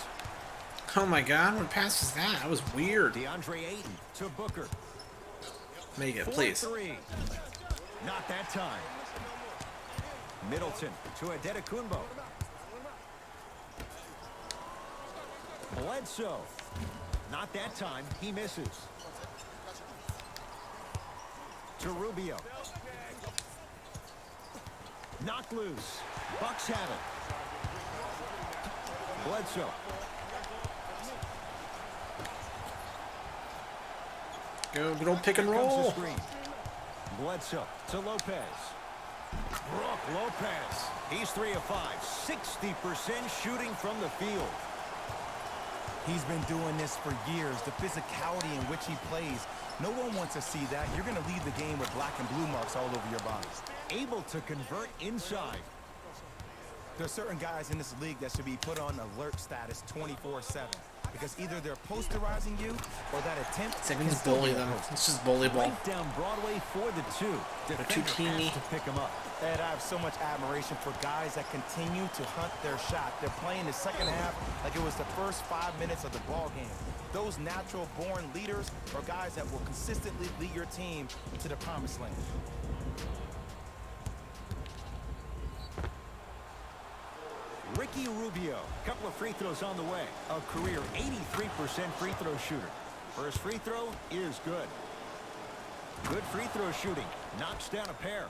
Oh my god, what pass was that? That was weird. DeAndre Ayton to Booker. Make it, 4-3. please. Not that time. Middleton to Adetokunbo. Bledsoe. Not that time. He misses. To Rubio. Knocked loose. Bucks have it. Bledsoe. Go, good old pick and Here comes the roll. screen. Bledsoe to Lopez. Brook Lopez. He's 3 of 5. 60% shooting from the field. He's been doing this for years. The physicality in which he plays, no one wants to see that. You're going to leave the game with black and blue marks all over your bodies. Able to convert inside. There are certain guys in this league that should be put on alert status 24/7. because either they're posterizing you or that attempt Second can is still bully be a them. post. It's just bully ball. Right down Broadway for the two. They're Defender too teeny. has to pick him up. And I have so much admiration for guys that continue to hunt their shot. They're playing the second half like it was the first 5 minutes of the ball game. Those natural-born leaders are guys that will consistently lead your team to the promised land. Ricky Rubio, couple of free throws on the way. A career 83% free throw shooter. First free throw is good. Good free throw shooting. Knocks down a pair.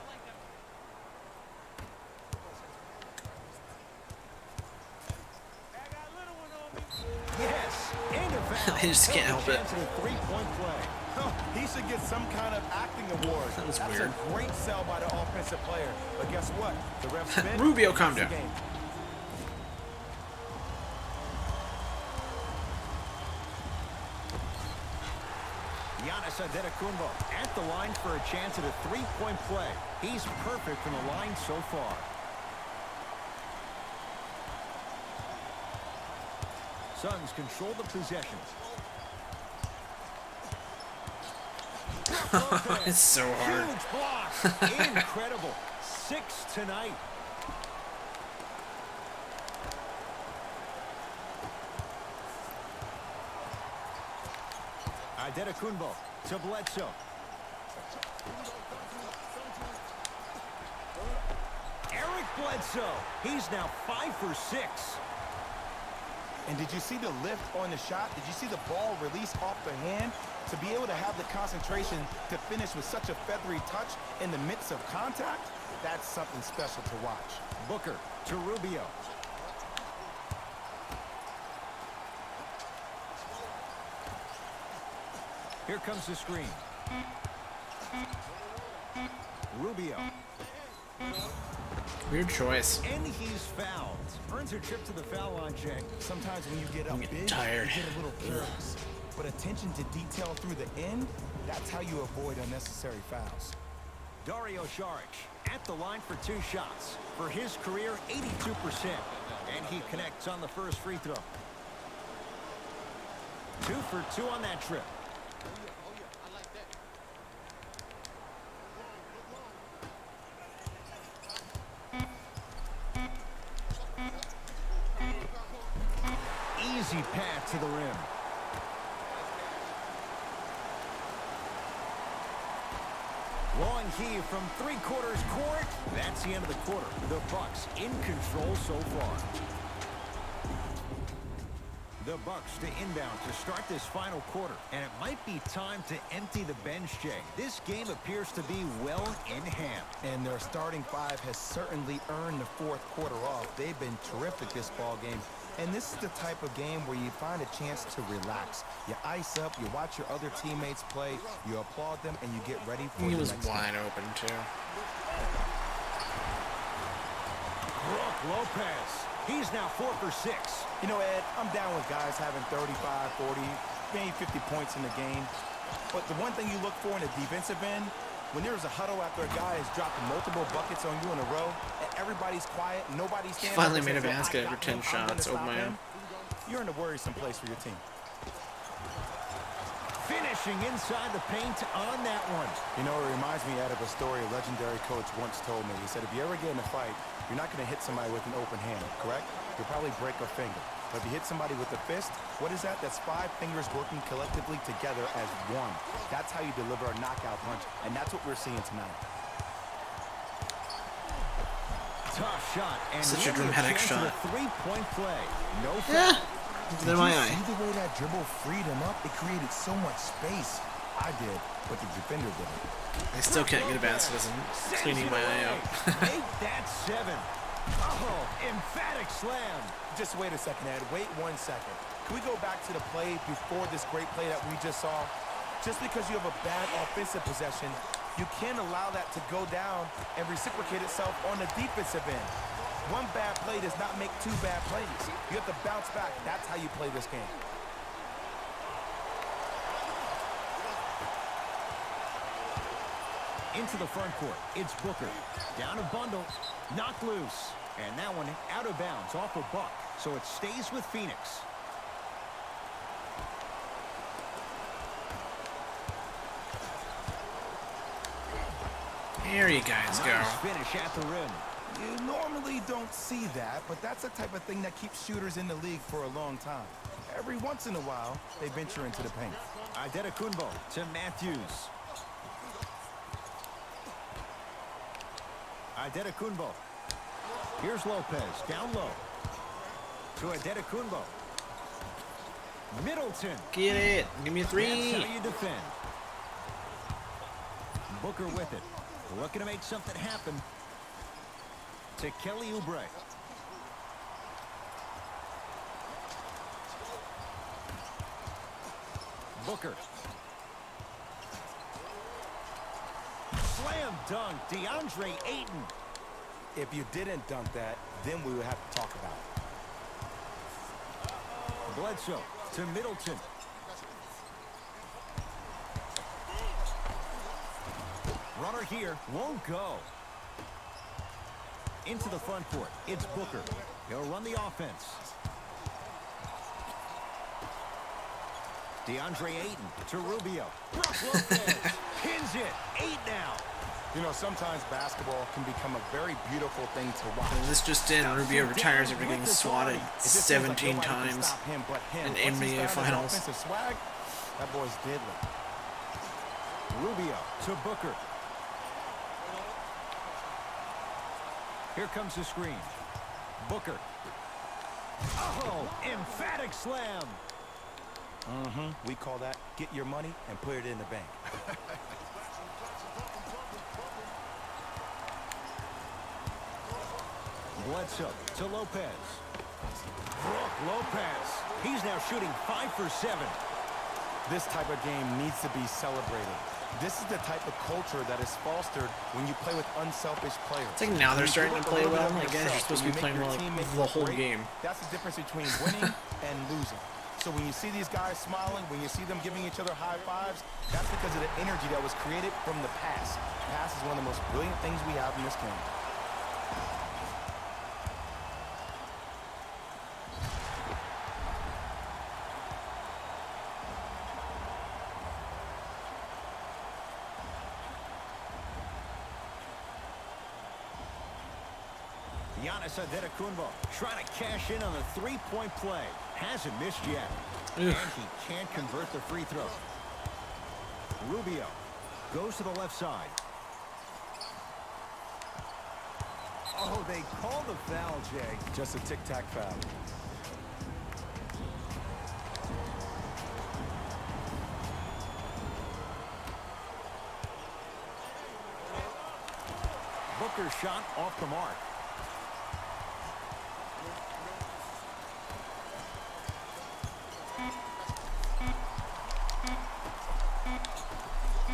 Yes, and a foul. I just can't help it. Chance at a three-point play. He should get some kind of acting award. That was That's weird. a great sell by the offensive player. But guess what? The ref's spin. Rubio, calm That's the down. game. Giannis Antetokounmpo at the line for a chance at a three-point play. He's perfect from the line so far. Suns control the possession. It's so hard. Huge block. Incredible. 6 tonight. Antetokounmpo to Bledsoe. Eric Bledsoe. He's now 5 for 6. And did you see the lift on the shot? Did you see the ball release off the hand? To be able to have the concentration to finish with such a feathery touch in the midst of contact, that's something special to watch. Booker to Rubio. Here comes the screen. Rubio. Weird choice. And he's fouled. Earns a trip to the foul line, Jay. Sometimes when you get up getting big, tired. you get a little careless. But attention to detail through the end, that's how you avoid unnecessary fouls. Dario Saric at the line for 2 shots. For his career, 82%. And he connects on the first free throw. 2 for 2 on that trip. Easy path to the rim. Long heave from 3/4 court. That's the end of the quarter. The Bucks in control so far. The Bucks to inbound to start this final quarter. And it might be time to empty the bench, Jay. This game appears to be well in hand. And their starting 5 has certainly earned the fourth quarter off. They've been terrific this ball game. And this is the type of game where you find a chance to relax. You ice up, you watch your other teammates play, you applaud them, and you get ready for He the was next wide game. open too. Brook Lopez. He's now 4 for 6. You know, Ed, I'm down with guys having 35, 40, maybe 50 points in the game. But the one thing you look for in a defensive end, when there's a huddle after a guy has dropped multiple buckets on you in a row, and everybody's quiet, nobody's standing Finally up made and a says, basket "I after got 10 him, I'm gonna shots. Oh, stop man. him," you're in a worrisome place for your team. Finishing inside the paint on that one. You know, it reminds me out of a story a legendary coach once told me. He said, if you ever get in a fight, you're not going to hit somebody with an open hand, correct? You'll probably break a finger. But if you hit somebody with a fist, what is that? That's 5 fingers working collectively together as one. That's how you deliver a knockout punch, and that's what we're seeing tonight. Tough shot. And Such a really dramatic chance at shot. A 3-point play. No Yeah. foul. It's in my eye. See the way that dribble freed him up? It created so much space. I did, but the defender didn't. I still can't get a basket as I'm Sends cleaning it my away. eye out. Make that 7. Oh, emphatic slam. Just wait a second, Ed. Wait 1 second. Can we go back to the play before this great play that we just saw? Just because you have a bad offensive possession, you can't allow that to go down and reciprocate itself on the defensive end. One bad play does not make 2 bad plays. You have to bounce back. That's how you play this game. Into the front court. It's Booker. Down a bundle. Knocked loose. And that one out of bounds off a buck. So it stays with Phoenix. There you guys go. Nice finish at the rim. You normally don't see that, but that's the type of thing that keeps shooters in the league for a long time. Every once in a while, they venture into the paint. Adetokunbo to Matthews. Adetokunbo. Here's Lopez, down low. To Adetokunbo. Middleton. Get it. Give me a That's three. how you defend. Booker with it. Looking to make something happen. To Kelly Oubre. Booker. Slam dunk, DeAndre Ayton. If you didn't dunk that, then we would have to talk about it. Bledsoe to Middleton. Runner here, won't go. Into the front court, it's Booker. He'll run the offense. DeAndre Ayton to Rubio. Brook Lopez pins it. 8 now. You know, sometimes basketball can become a very beautiful thing to watch. And this just in, Rubio retires after getting swatted It just feels like 17 nobody can times stop him but him. in Once he NBA started his Finals. offensive swag, that boy's deadly. Rubio to Booker. Here comes the screen. Booker. Oh, emphatic slam. We call that get your money and put it in the bank. Bledsoe to Lopez. Brook Lopez. He's now shooting 5 for 7. This type of game needs to be celebrated. This is the type of culture that is fostered when you play with unselfish players. It's like now they're When you starting give to up a play little well. bit of Like, guys, you're yourself, supposed to when be you playing make well your like teammates the look whole great, game. That's the difference between winning and losing. So when you see these guys smiling, when you see them giving each other high fives, that's because of the energy that was created from the pass. Pass is one of the most brilliant things we have in this game. Giannis Antetokounmpo trying to cash in on the three-point play. Hasn't missed yet. Oof. And he can't convert the free throw. Rubio goes to the left side. Oh, they call the foul, Jay. Just a tic-tac foul. Booker's shot off the mark.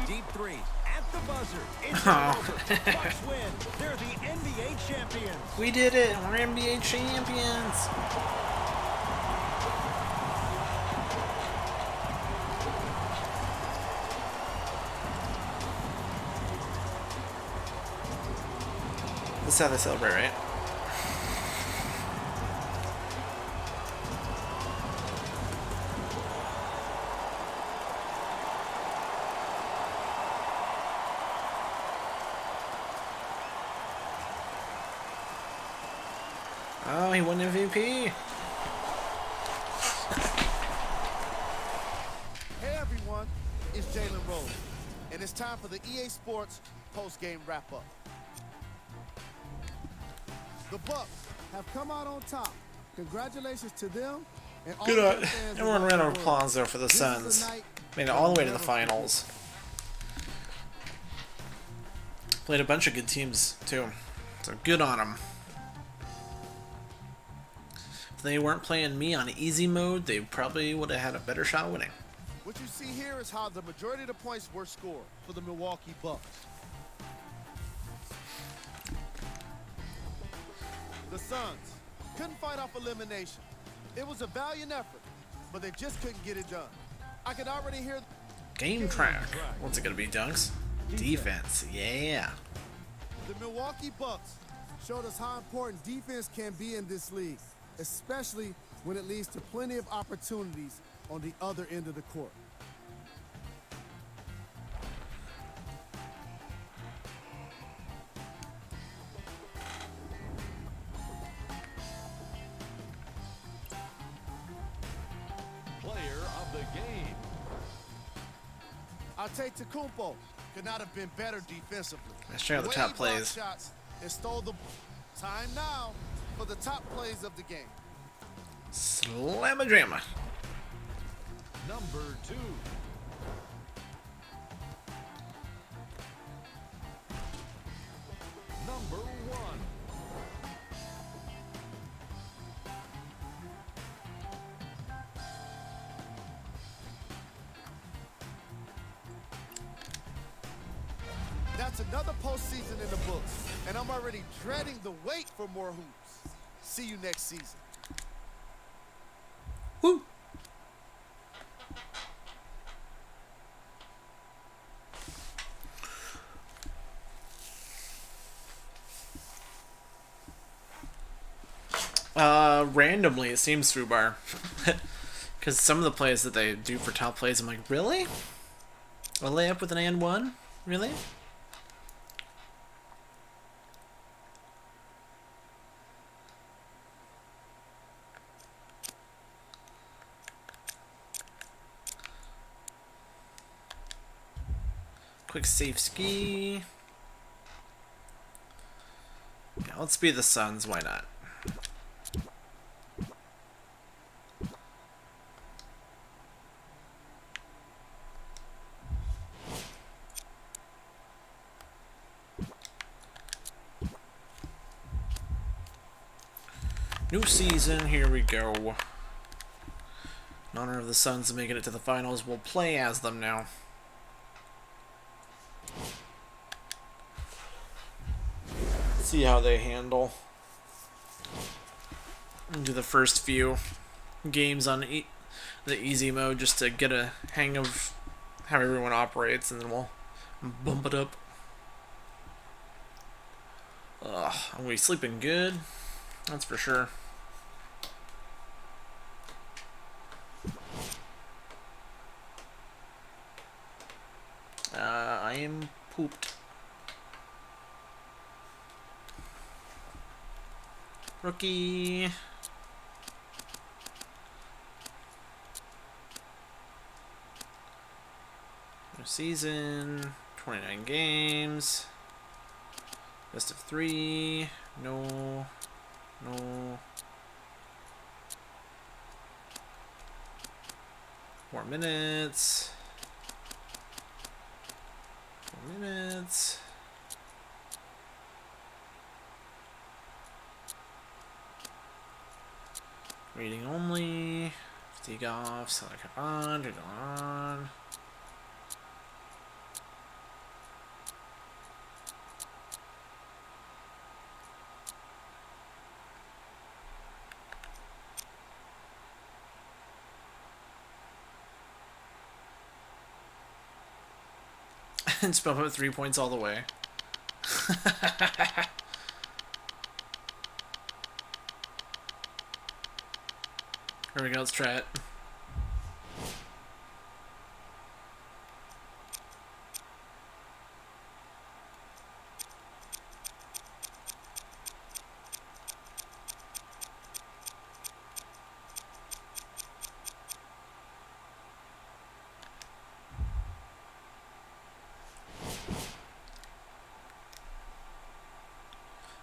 Deep three at the buzzer. It's over. Bucks win. They're the NBA champions. We did it. We're NBA champions. That's how they celebrate, right? Oh, he won MVP. Hey everyone, it's Jalen Rose, and it's time for the EA Sports post-game wrap-up. The Bucks have come out on top. Congratulations to them and all Good their on fans everyone. around Round the of world. applause though for the This is a Suns. night Made it that all the will way to the never forget. finals. Played a bunch of good teams too, so good on them. If they weren't playing me on easy mode, they probably would have had a better shot of winning. What you see here is how the majority of the points were scored for the Milwaukee Bucks. The Suns couldn't fight off elimination. It was a valiant effort, but they just couldn't get it done. I could already hear Game track. What's it gonna be, Dunks? Defense. Yeah. the Milwaukee Bucks showed us how important defense can be in this league, especially when it leads to plenty of opportunities on the other end of the court. the game. I'll take Tecumpo. Could not have been better defensively. Let's check out the Way top he blocked plays. shots and stole the time now for the top plays of the game. Slamma-dramma. Number 2. Number 1. That's another postseason in the books, and I'm already dreading the wait for more hoops. See you next season. Woo! Randomly, it seems Fubar. Because some of the plays that they do for top plays, I'm like, really? A layup with an and one? Really? Quick safe ski. Yeah, let's be the Suns, why not? New season, here we go. In honor of the Suns making it to the finals, we'll play as them now. See how they handle. Do the first few games on the easy mode just to get a hang of how everyone operates, and then we'll bump it up. Ugh, I'm gonna be sleeping good. That's for sure. I am pooped. Rookie. New season. 29 games. Best of 3. No. No. More minutes. 4 minutes. Reading only. Fatigue off. Select on. Turn on. And spell out 3 points all the way. Here we go, let's try it.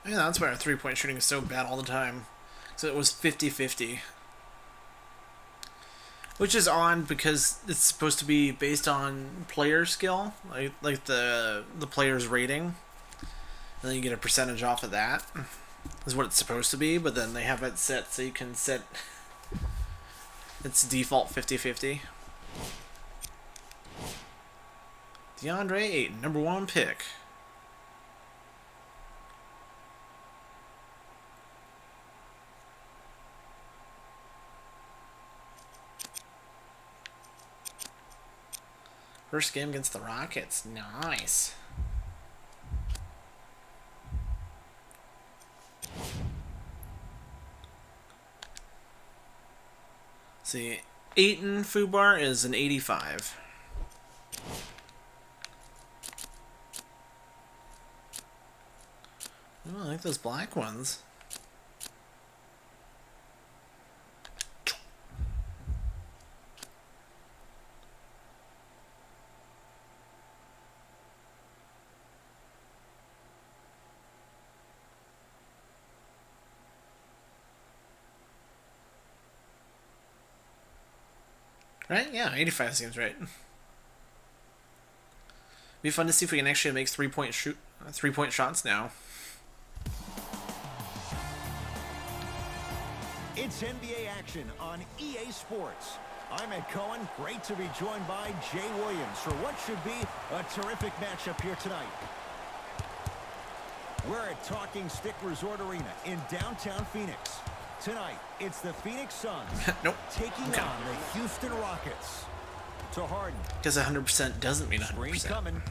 Yeah, that's why our three-point shooting is so bad all the time. So it was 50-50. Which is odd because it's supposed to be based on player skill, like the player's rating. And then you get a percentage off of that. Is what it's supposed to be, but then they have it set so you can set its default 50-50. DeAndre Ayton, #1 pick. First game against the Rockets. Nice. See, Ayton Fubar is an 85. Oh, I like those black ones. Right? Yeah, 85 seems right. Be fun to see if we can actually make 3-point shots now. It's NBA action on EA Sports. I'm Ed Cohen. Great to be joined by Jay Williams for what should be a terrific matchup here tonight. We're at Talking Stick Resort Arena in downtown Phoenix. Tonight, it's the Phoenix Suns Nope. taking on the Houston Rockets. To Harden. Because 100% doesn't mean 100%. Screen coming.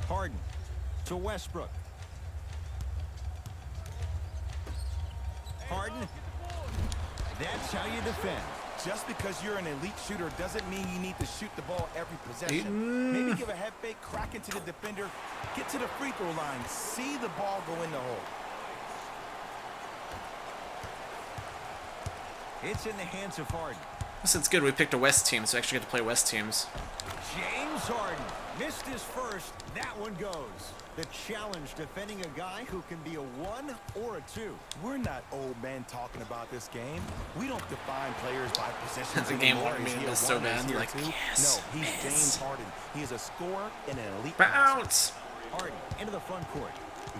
Harden to Westbrook. Harden. That's how you defend. Just because you're an elite shooter doesn't mean you need to shoot the ball every possession. Maybe give a head fake, crack into the defender, get to the free throw line, see the ball go in the hole. It's in the hands of Harden. Listen, it's good we picked a West team, so we actually get to play West teams. James Harden missed his first. That one goes. The challenge defending a guy who can be a 1 or a 2. We're not old men talking about this game. We don't define players by positions. The game anymore. wanted me Is to he a miss so one or is bad. he a Like, two? yes, No, he's miss. James Harden. He is a scorer and an elite passer. Bounce! Harden into the front court.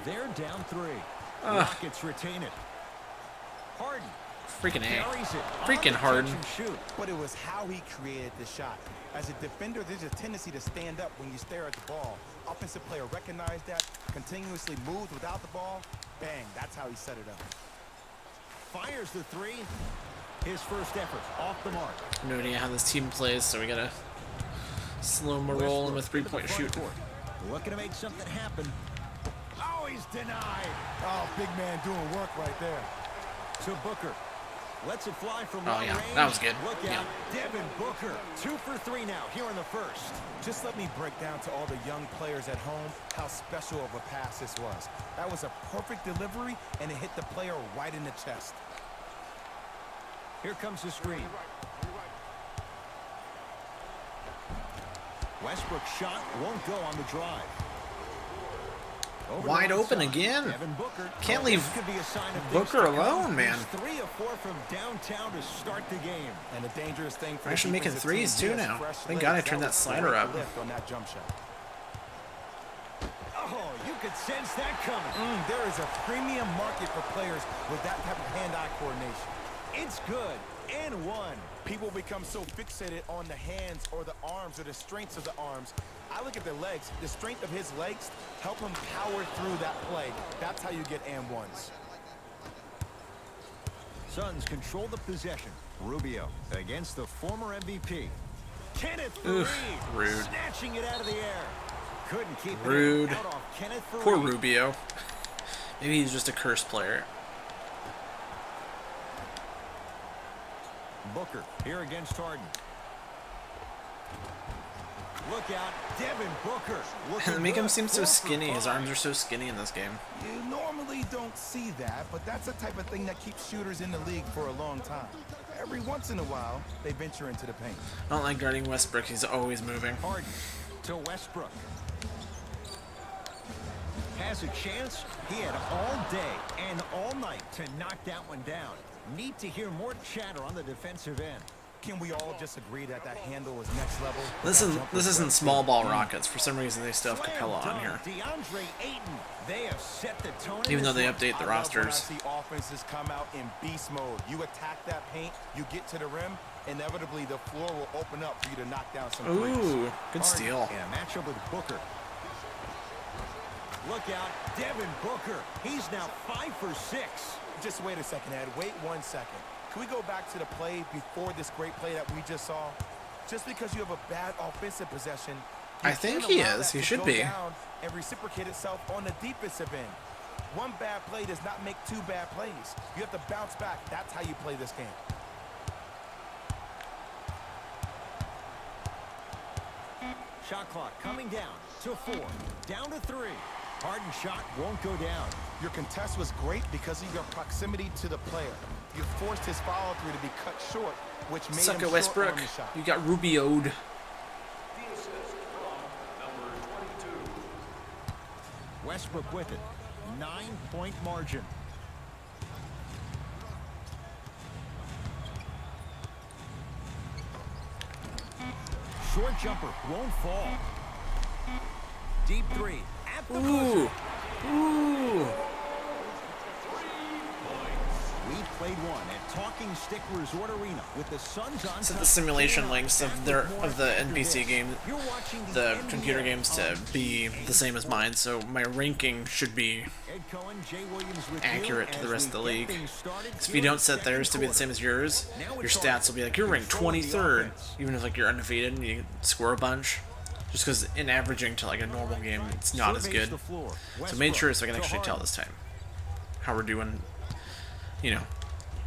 They're down 3. Rockets retain it. Harden Freaking A. carries it. Freaking on the Harden. catch and shoot. But it was how he created the shot. As a defender, there's a tendency to stand up when you stare at the ball. Offensive player recognized that, continuously moved without the ball. Bang, that's how he set it up. Fires the 3. His first effort off the mark. No idea how this team plays, so we gotta slow my roll in with Westbrook into the 3-point front shoot. court. Looking to make something happen. Oh, he's denied. Oh, big man doing work right there. To Booker. Lets it fly from Oh, long yeah, range. that was good. Look Yeah. out. Devin Booker. 2 for 3 now here in the first. Just let me break down to all the young players at home how special of a pass this was. That was a perfect delivery, and it hit the player right in the chest. Here comes the screen. Westbrook's shot won't go on the drive. Over Wide the open outside. again. Devin Booker. Can't Oh, leave this could be a sign of Booker things to come. alone, man. He's 3 of 4 from downtown to start the game. And the dangerous thing for We're actually making threes, too, now. Thank God I turned that slider up. Lift on that jump shot. Oh, you could sense that coming. There is a premium market for players with that type of hand-eye coordination. It's good. And 1. People become so fixated on the hands or the arms or the strengths of the arms. I look at the legs. The strength of his legs help him power through that play. That's how you get and ones. Suns control the possession. Rubio against the former MVP. Kenneth Oof, Faried rude. snatching it out of the air. Couldn't keep Rude. it out off Kenneth Faried. Poor Rubio. Maybe he's just a cursed player. Booker here against Harden. Look out, Devin Booker. looking Make him good. seem so 4 for skinny. His 5. arms are so skinny in this game. You normally don't see that, but that's the type of thing that keeps shooters in the league for a long time. Every once in a while, they venture into the paint. I don't like guarding Westbrook. He's always moving. Harden to Westbrook. Has a chance. He had all day and all night to knock that one down. Need to hear more chatter on the defensive end. Can we all just agree that that handle is next level? This That isn't jumper this isn't is small ball Rockets. For some reason, they still have Slam Capella on dunk. here, DeAndre Ayton. They have set the tone. in even though this they one. update the I love when I rosters. see offenses come out in beast mode. You attack that paint, you get to the rim, inevitably the floor will open up for you to knock down some threes. Ooh, good Harden steal. in a matchup with Booker. Look out, Devin Booker. He's now 5 for 6. Just wait a second, Ed. Wait 1 second. Can we go back to the play before this great play that we just saw? Just because you have a bad offensive possession, you I think can't he allow is. that He to should go be. down and reciprocate itself on the defensive end. One bad play does not make 2 bad plays. You have to bounce back. That's how you play this game. Shot clock coming down to 4. Down to 3. Harden shot won't go down. Your contest was great because of your proximity to the player. You forced his follow-through to be cut short, which made Suck him it, Westbrook. short on the shot. You got Rubio'd. Westbrook with it. 9-point margin. short jumper won't fall. Deep three at the Ooh. buzzer. Ooh. We played one at Talking Stick Resort Arena with the Suns on Set top. the simulation links of the NPC game, You're watching the NBA computer games, to on be the same as mine, so my ranking should be Ed Cohen, Jay Williams with accurate you to the as rest of the we get league. things started If here you in don't the set theirs to second be the same quarter. as yours, Now your it's stats will be like, you're ranked control of the 23rd, offense. even if like you're undefeated and you score a bunch. Just because in averaging to like a normal game, it's not as Surveys good. the floor. So made sure so I can Westbrook actually to tell Harden. this time how we're doing, you know,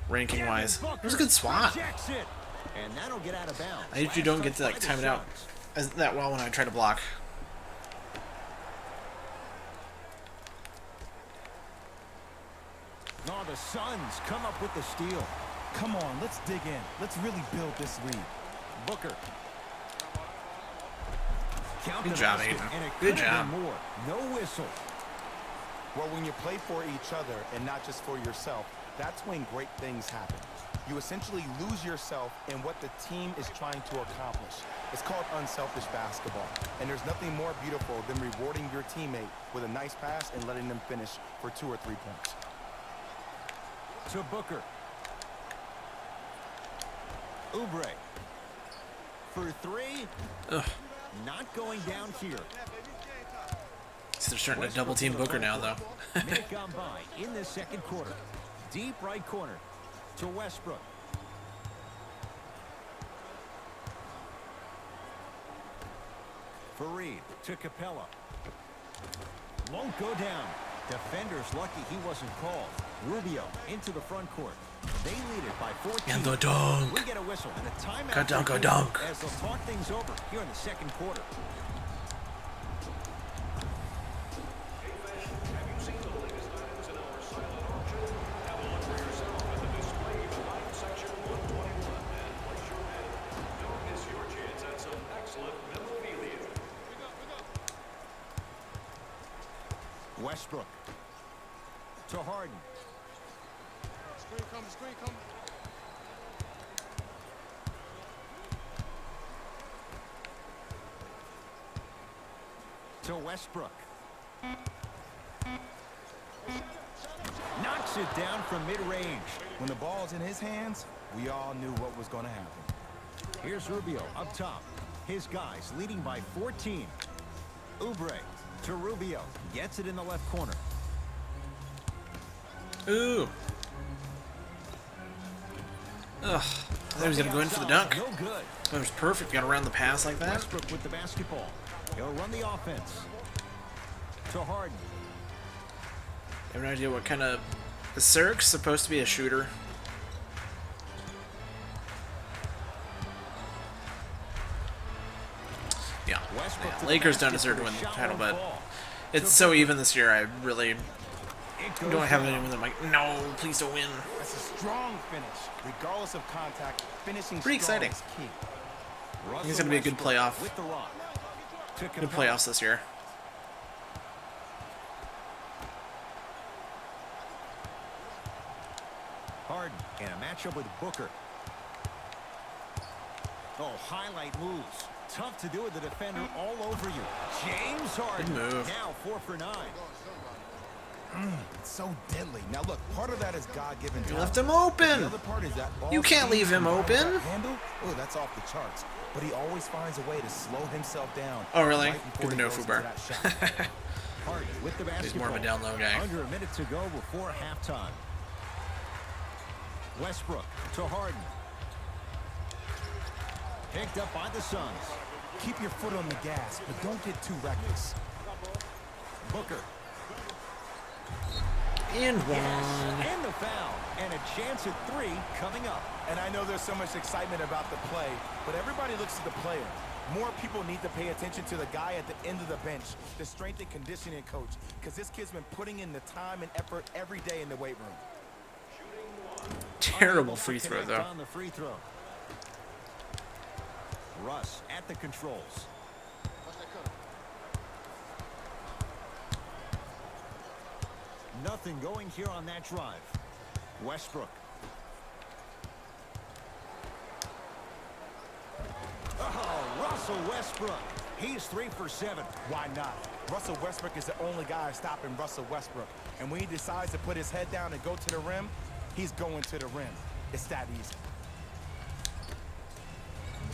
ranking wise. It was a good swat. Rejects it. And that'll get out of bounds. I usually don't get to like time it out that well when I try to block. Oh, the Suns come up with the steal. Come on, let's dig in. Let's really build this lead. Booker. Count Good the job, basket, Aiden. and it Good could have job. been more. No whistle. Well, when you play for each other and not just for yourself, that's when great things happen. You essentially lose yourself in what the team is trying to accomplish. It's called unselfish basketball. And there's nothing more beautiful than rewarding your teammate with a nice pass and letting them finish for 2 or 3 points. To Booker. Oubre. For 3. Ugh. Not going down here. So they're starting to double team Booker now, though. Minute gone by in the second quarter. Deep right corner to Westbrook. Fareed to Capella. Won't go down. Defenders lucky he wasn't called. Rubio into the front court. They lead it by 14. And the dunk. We get a whistle and a timeout. Ka-dunk-a-dunk. As they'll talk things over here in the second quarter. Westbrook to Harden. Screen coming, screen coming. To Westbrook. Knocks it down from mid-range. When the ball's in his hands, we all knew what was going to happen. Here's Rubio up top. His guys leading by 14. Oubre to Rubio. Gets it in the left corner. Ooh. Ugh. I thought he was going to go in for the dunk. No good. That was perfect. Got around the pass like that. Westbrook with the basketball. He'll run the offense. To Harden. I have no idea what kind of... Is Sirk supposed to be a shooter? Yeah. Westbrook to the Lakers don't basket deserve for to a win the shot title, won't but fall. it's so even this year. I really It goes don't have down. anyone that I'm like, no, please don't win. That's a strong finish. Regardless of contact, finishing Pretty strong exciting. is key. Russell it's gonna be a good Westbrook playoff. with the rock. To Good Capella. playoffs this year. Harden in a matchup with Booker. Oh, highlight moves. Tough to do with the defender all over you. James Harden. Good move. Now 4 for 9. It's so deadly. Now look, part of that is God-given You talent. left him The open. other part is that ball You can't speed leave him combined with open. that handle. Oh, that's off the charts. But he always finds a way to slow himself down. Oh, really? right before Good to he know, goes into Fubar. that shot. Harden with the basketball. He's more of a down low guy. Under a minute to go before halftime. Westbrook to Harden. Picked up by the Suns. Keep your foot on the gas, but don't get too reckless. Booker. And one. And the foul. And a chance at 3 coming up. And I know there's so much excitement about the play, but everybody looks at the player. More people need to pay attention to the guy at the end of the bench, the strength and conditioning coach, because this kid's been putting in the time and effort every day in the weight room. Terrible free throw, Connect though. on the free throw. Russ at the controls. Nothing going here on that drive. Westbrook. Oh, Russ Russell Westbrook. He's 3 for 7. Why not? Russell Westbrook is the only guy stopping Russell Westbrook. And when he decides to put his head down and go to the rim, he's going to the rim. It's that easy.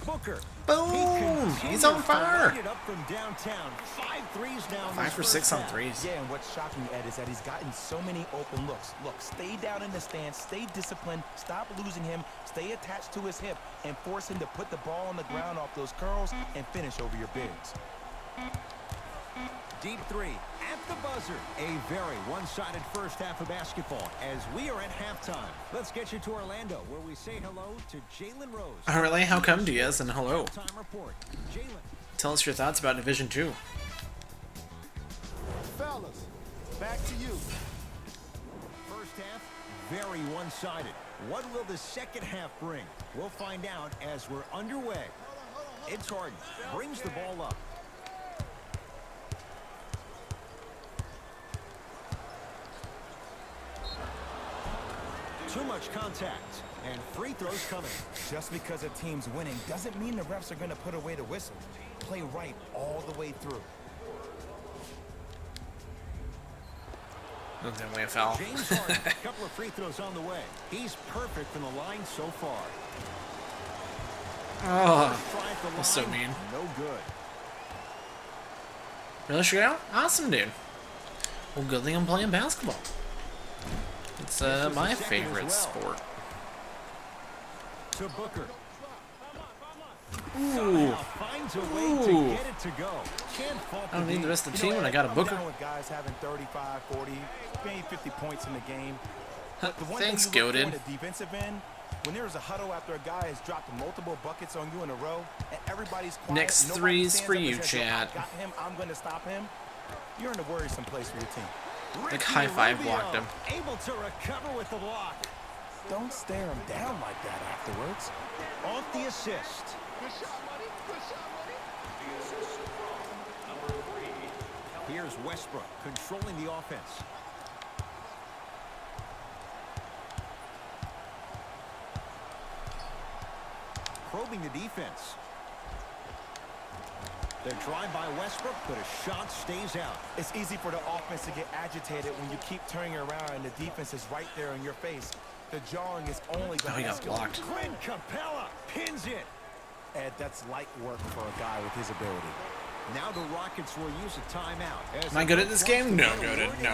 Booker. Boom! He's on fire. It up from downtown. 5 threes now. 5 for 6 on threes. Yeah, and what's shocking, Ed, is that he's gotten so many open looks. Look, stay down in the stance, stay disciplined, stop losing him, stay attached to his hip, and force him to put the ball on the ground off those curls and finish over your bigs. Deep 3 at the buzzer. A very one-sided first half of basketball as we are at halftime. Let's get you to Orlando, where we say hello to Jalen Rose. All right, how come, Diaz, and hello. Time report. Jalen. Tell us your thoughts about Division 2. Fellas, back to you. First half, very one-sided. What will the second half bring? We'll find out as we're underway. It's Harden. Brings the ball up. Too much contact, and free throws coming. Just because a team's winning doesn't mean the refs are going to put away the whistle. Play right all the way through. That's definitely a foul. James Harden, a couple of free throws on the way. He's perfect from the line so far. Oh, that's so mean. No good. Really, Shreya? Awesome, dude. Well, good thing I'm playing basketball. It's my favorite sport. To Booker. Ooh. Finds a way to get it to go. Can't fault I don't the need the D. rest of the team when I got a I'm Booker. down with guys having 35, 40, maybe 50 points in the game. But the one Thanks, thing you look for Goated. in the defensive end, when there's a huddle after a guy has dropped multiple buckets on you in a row, and everybody's quiet, Next nobody three's stands for up and you, says, "Yo, I chat." got him, I'm going to stop him. You're in a worrisome place for your team. Like high five Rubio, blocked him. Able to recover with the block. Don't stare him down like that afterwards. Off the assist. Here's Westbrook controlling the offense. Probing the defense. The drive by Westbrook, but a shot stays out. It's easy for the offense to get agitated when you keep turning around and the defense is right there in your face. The jawing is only Oh, he going got to blocked. Clint Capella pins it. Ed, that's light work for a guy with his ability. Now the Rockets will use a timeout. Am I good at this game? No, Goated, no.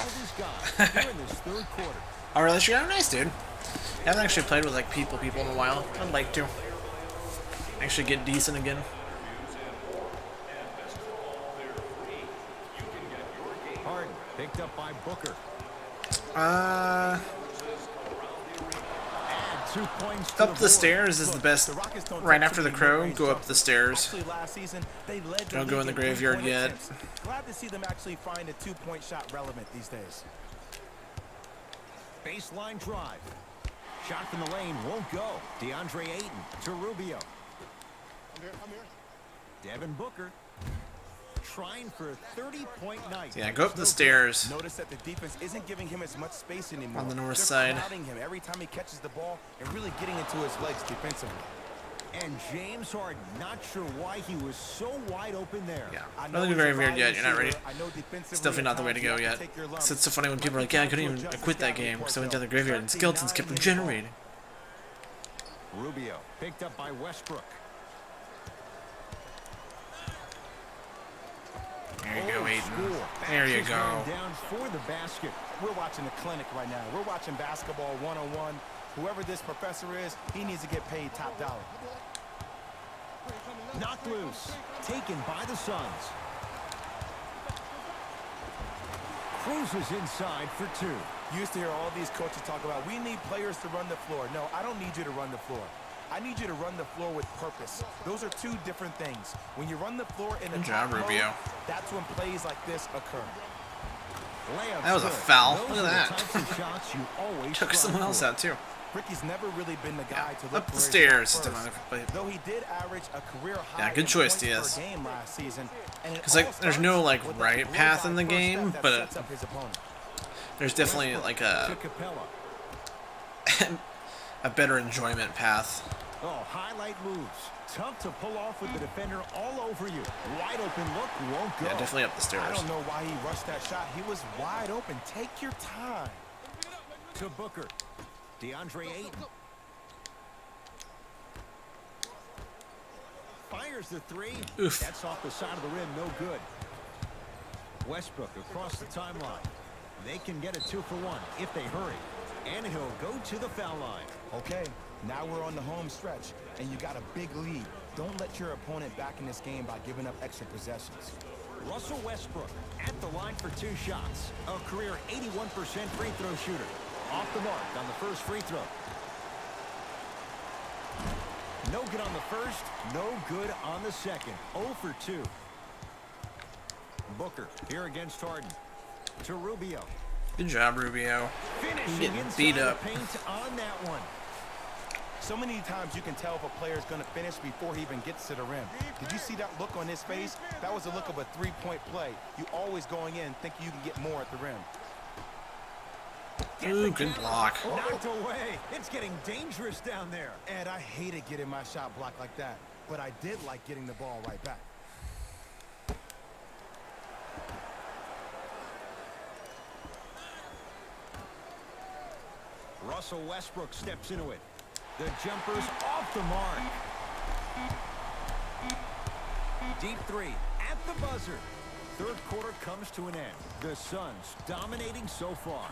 Here in this third quarter. Oh, really, Shreya? Nice, dude. I haven't actually played with like people in a while. I'd like to. Actually get decent again. Harden picked up by Booker. Uh, Add 2 points to up the board. stairs is the best. The Rockets don't Right take after too the many crow, mid-range go up jumpers. the stairs. Actually, last season, they led the Don't go league in the in graveyard three-point yet. attempts. Glad to see them actually find a two-point shot relevant these days. Baseline drive. Shot from the lane won't go. DeAndre Ayton to Rubio. I'm here. Devin Booker trying for a 30-point night. Yeah, go up the stairs. Notice that the defense isn't giving him as much space anymore. On the north They're side. crowding him every time he catches the ball and really getting into his legs defensively. And James Harden, not sure why he was so wide open there. Yeah. I know Nothing he's a graveyard wide yet. You're not ready. receiver. I know defensively It's definitely not the way to at times go you yet. have to take your lumps. So it's so funny when people are like, yeah, I couldn't even quit that game because I went down the graveyard and skeletons kept regenerating. Rubio picked up by Westbrook. There you go, Oh, Ayton. score. There you Backs his man go. Down for the basket. We're watching a clinic right now. We're watching basketball one-on-one. Whoever this professor is, he needs to get paid top dollar. Knocked loose. Taken by the Suns. Cruises inside for 2. You used to hear all these coaches talk about, we need players to run the floor. No, I don't need you to run the floor. I need you to run the floor with purpose. Those are two different things. When you run the floor in the Good job, top Rubio. mode, that's when plays like this occur. Layups That was a good. foul. Those Look are at the that. types of shots you always Took strive someone else for. out too. Ricky's never really been the guy to look Up the for his stairs. shot Still first. not- Though he did average a career high Yeah, good in choice, points Diaz. per game last season. And it 'Cause, like, all there's no, starts like, with right that path in the glorified game, first step but that sets up his opponent. There's definitely like To Capella. a better enjoyment path. Oh, highlight moves. Tough to pull off with the defender all over you. Wide open look, won't go. Yeah, definitely up the stairs. I don't know why he rushed that shot. He was wide open. Take your time. To Booker. DeAndre Ayton. Fires the three. Oof. That's off the side of the rim, no good. Westbrook across the timeline. They can get a 2-for-1 if they hurry. And he'll go to the foul line. Okay, now we're on the home stretch, and you got a big lead. Don't let your opponent back in this game by giving up extra possessions. Russell Westbrook at the line for 2 shots. A career 81% free throw shooter. Off the mark on the first free throw. No good on the first, no good on the second. 0 for 2. Booker here against Harden. To Rubio. Good job, Rubio. Finishing Getting inside beat the up. paint on that one. So many times you can tell if a player's going to finish before he even gets to the rim. Did you see that look on his face? That was the look of a three-point play. You always going in thinking you can get more at the rim. Ooh, good block. Knocked away. It's getting dangerous down there. Ed, I hated getting my shot blocked like that, but I did like getting the ball right back. Russell Westbrook steps into it. The jumper's off the mark. Deep three at the buzzer. Third quarter comes to an end. The Suns dominating so far.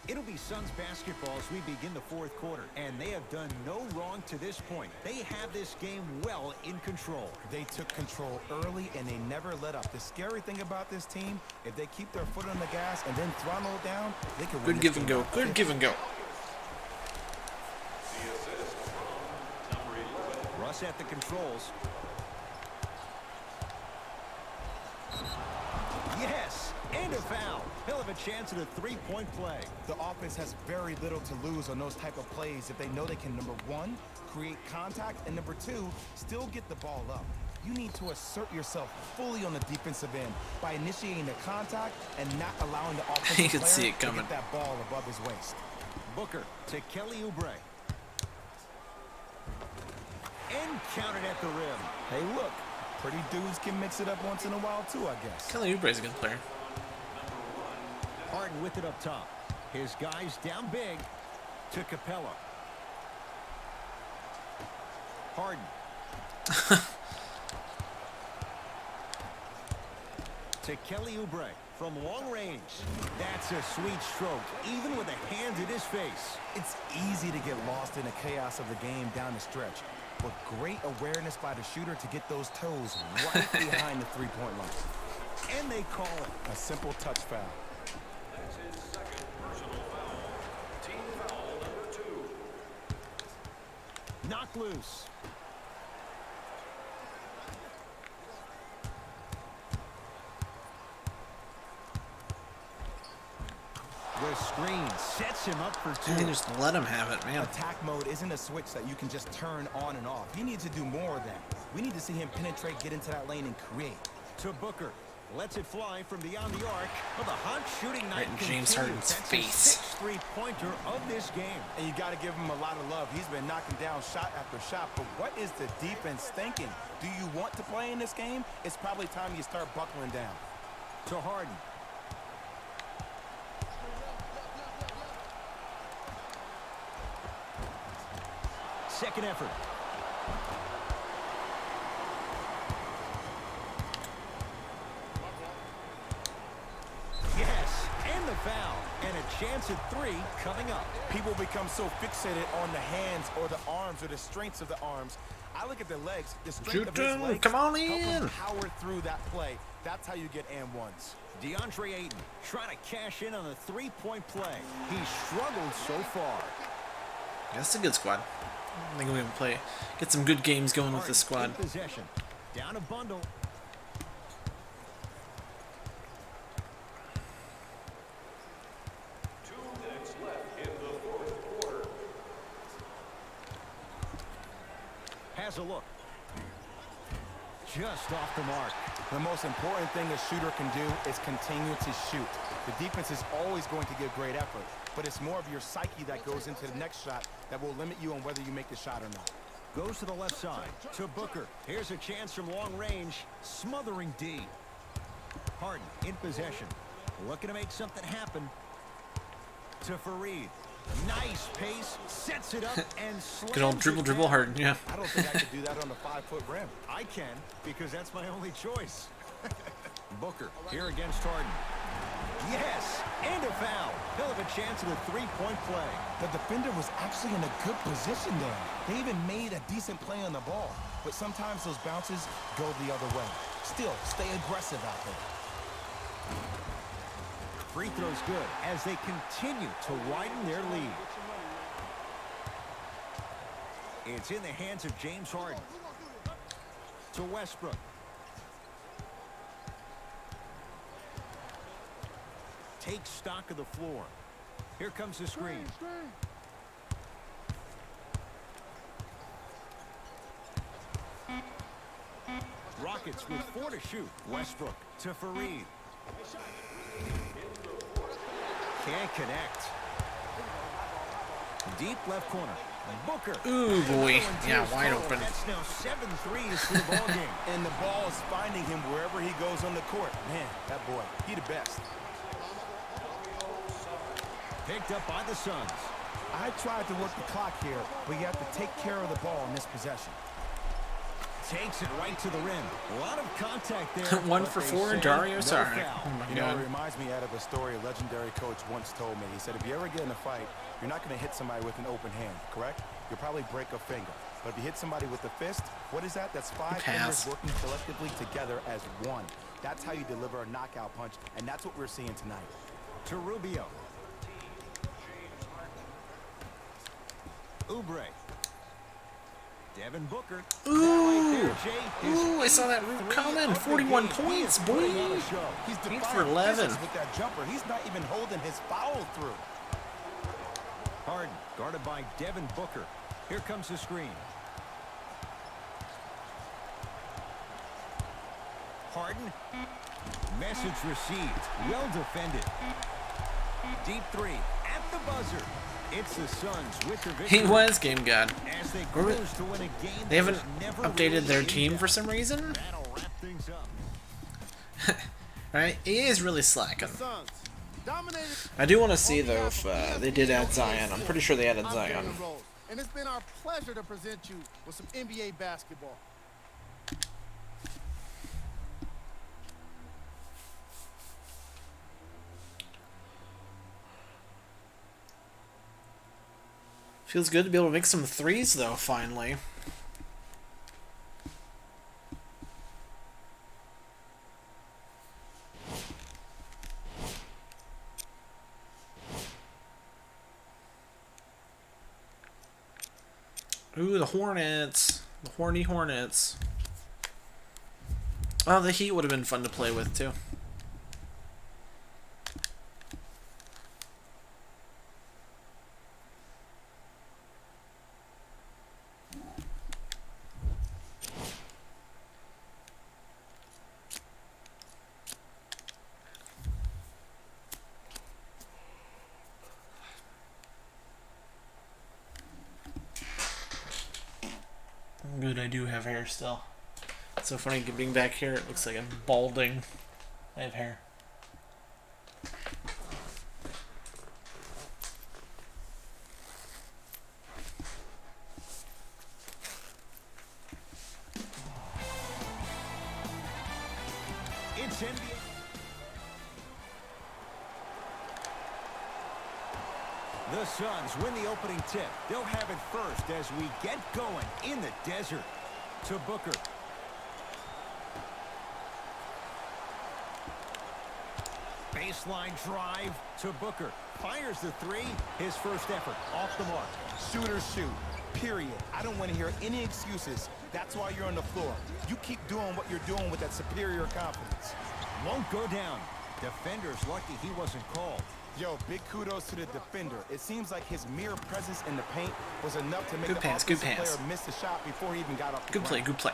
It'll be Suns basketball as we begin the fourth quarter, and they have done no wrong to this point. They have this game well in control. They took control early, and they never let up. The scary thing about this team, if they keep their foot on the gas and then throttle it down, they can win. Good give and go. Good give and go. Russ at the controls. Yes, and a foul. He'll have a chance at a three-point play. The offense has very little to lose on those type of plays if they know they can, number one, create contact, and number two, still get the ball up. You need to assert yourself fully on the defensive end by initiating the contact and not allowing the offensive You can player see it to coming. get that ball above his waist. Booker to Kelly Oubre. And counted at the rim. Hey, look, pretty dudes can mix it up once in a while too, I guess. Kelly Oubre's a good player. Harden with it up top. His guys down big to Capella. Harden. To Kelly Oubre from long range. That's a sweet stroke, even with a hand in his face. It's easy to get lost in the chaos of the game down the stretch, but great awareness by the shooter to get those toes right behind the three-point line. And they call it a simple touch foul. knocked loose. The screen sets him up for two. They just let him have it, man. Attack mode isn't a switch that you can just turn on and off. He needs to do more of that. We need to see him penetrate, get into that lane, and create. To Booker. Lets it fly from beyond the arc. Well, the hot shooting night Right in James continues. Harden's That's face. his sixth three-pointer of this game. And you got to give him a lot of love. He's been knocking down shot after shot. But what is the defense thinking? Do you want to play in this game? It's probably time you start buckling down. To Harden. Second effort. Yes, and the foul. And a chance at three coming up. People become so fixated on the hands or the arms or the strengths of the arms. I look at the legs, the strength of his Shoot him. legs. Come on help him in. power through that play. That's how you get and ones. DeAndre Ayton trying to cash in on a three-point play. He struggled so far. Yeah, that's a good squad. I think we can play, get some good games going with this squad. In possession. Down a bundle. Has a look. Just off the mark. The most important thing a shooter can do is continue to shoot. The defense is always going to give great effort, but it's more of your psyche that goes into the next shot that will limit you on whether you make the shot or not. Goes to the left side to Booker. Here's a chance from long range. Smothering D. Harden in possession. Looking to make something happen. To Fareed. Nice pace. Sets it up and slams Good old dribble, dribble, Harden. Yeah. I don't think I could do that on the 5-foot rim. I can, because that's my only choice. Booker here against Harden. Yes, and a foul. He'll have a chance at a three-point play. The defender was actually in a good position there. They even made a decent play on the ball, but sometimes those bounces go the other way. Still, stay aggressive out there. Free throw's good as they continue to widen their lead. It's in the hands of James Harden. To Westbrook. Takes stock of the floor. Here comes the screen. Rockets with 4 to shoot. Westbrook to Fareed. Can't connect. Deep left corner. Booker. Ooh, boy. Yeah, wide open. That's now 7 threes for the ball game. And the ball is finding him wherever he goes on the court. Man, that boy, he the best. Picked up by the Suns. I tried to work the clock here, but you have to take care of the ball in this possession. Takes it right to the rim. A lot of contact there. 1 for 4, Dario Saric. Foul. Oh my You know, it God. reminds me out of a story a legendary coach once told me. He said, if you ever get in a fight, you're not going to hit somebody with an open hand, correct? You'll probably break a finger. But if you hit somebody with a fist, what is that? That's 5 fingers Pass. working collectively together as one. That's how you deliver a knockout punch, and that's what we're seeing tonight. To Rubio. Oubre. Devin Booker. Ooh. Right there, Jay. Ooh, I saw that route coming. 41 points, boy. He's 8 defying for 11. physics with that jumper. He's not even holding his foul through. Harden guarded by Devin Booker. Here comes the screen. Harden. Message received. Well defended. Deep 3 at the buzzer. It's the Suns with the victory. He was game god. As they Or- cruise to win a game They haven't that was never updated really their aimed team at. for some reason. That'll wrap things up. Right? He is really slacking. Suns dominated. I do want to see, though, if they did add Zion. I'm pretty sure they added I'm Zion. Devin Rose, and it's been our pleasure to present you with some NBA basketball. Feels good to be able to make some threes, though, finally. Ooh, the Hornets. The horny Hornets. Oh, the Heat would have been fun to play with, too. Good, I do have hair still. It's so funny being back here. It looks like I'm balding. I have hair. It's NBA. The Suns win the opening tip. They'll have it first as we get going in the desert. To Booker. Baseline drive to Booker. Fires the 3. His first effort off the mark. Shooters shoot, period. I don't want to hear any excuses. That's why you're on the floor. You keep doing what you're doing with that superior confidence. Won't go down. Defender's lucky he wasn't called. Yo, big kudos to the defender. It seems like his mere presence in the paint was enough to make Good the pass, good offensive pass. player miss the shot before he even got off the Good play, ground. good play.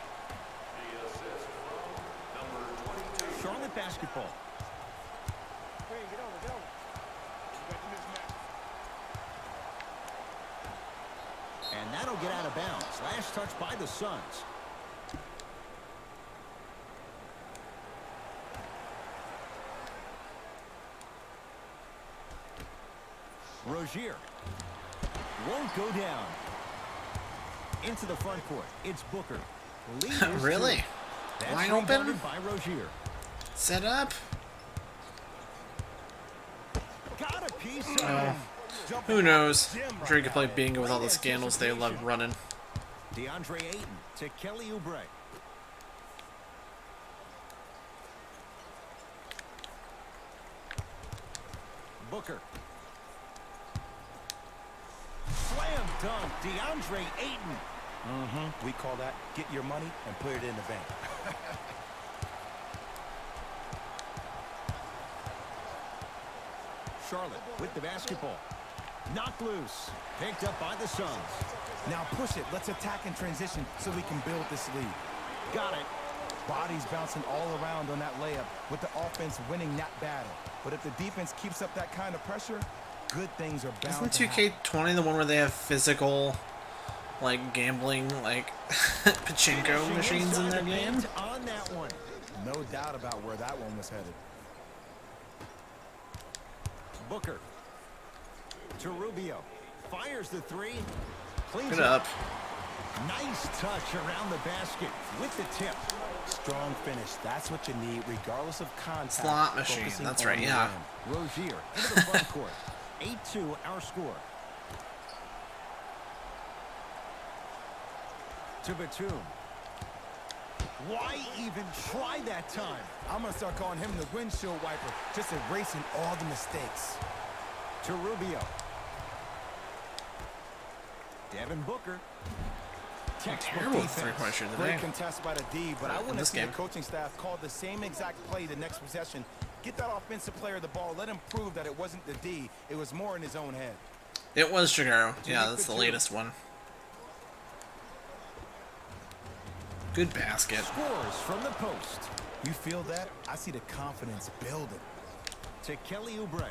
basketball. And that'll get out of bounds. Last touch by the Suns. Rozier won't go down. Into the front court. It's Booker. Really? Wide open? By Rozier. Set up? Got a piece of him. Who knows? I'm sure you could play bingo with all the scandals they love running. DeAndre Ayton to Kelly Oubre. Booker. Slam dunk, DeAndre Ayton. We call that get your money and put it in the bank. Charlotte with the basketball. Knocked loose. Picked up by the Suns. Now push it. Let's attack in transition so we can build this lead. Got it. Bodies bouncing all around on that layup with the offense winning that battle. But if the defense keeps up that kind of pressure, good things are bound Isn't to happen. 2K20 the one where they have physical, like, gambling, like, pachinko machines in their game? On that one. No doubt about where that one was headed. Booker to Rubio. Fires the three. Cleans Good it up. Nice touch around the basket with the tip. Strong finish. That's what you need, regardless of contact. Slot machine. Focusing That's on right, the yeah. rim. Rozier into the front court. 8-2 our score. To Batum. Why even try that time? I'm going to start calling him the windshield wiper, just erasing all the mistakes. To Rubio. Devin Booker. Textbook Terrible defense. three-point shooter Great today. contest by the D, but I In want to this see game. the coaching staff call the same exact play the next possession. Get that offensive player the ball. Let him prove that it wasn't the D. It was more in his own head. It was Shigaro. Yeah, that's the latest one. Good basket. Scores from the post. You feel that? I see the confidence building. To Kelly Oubre.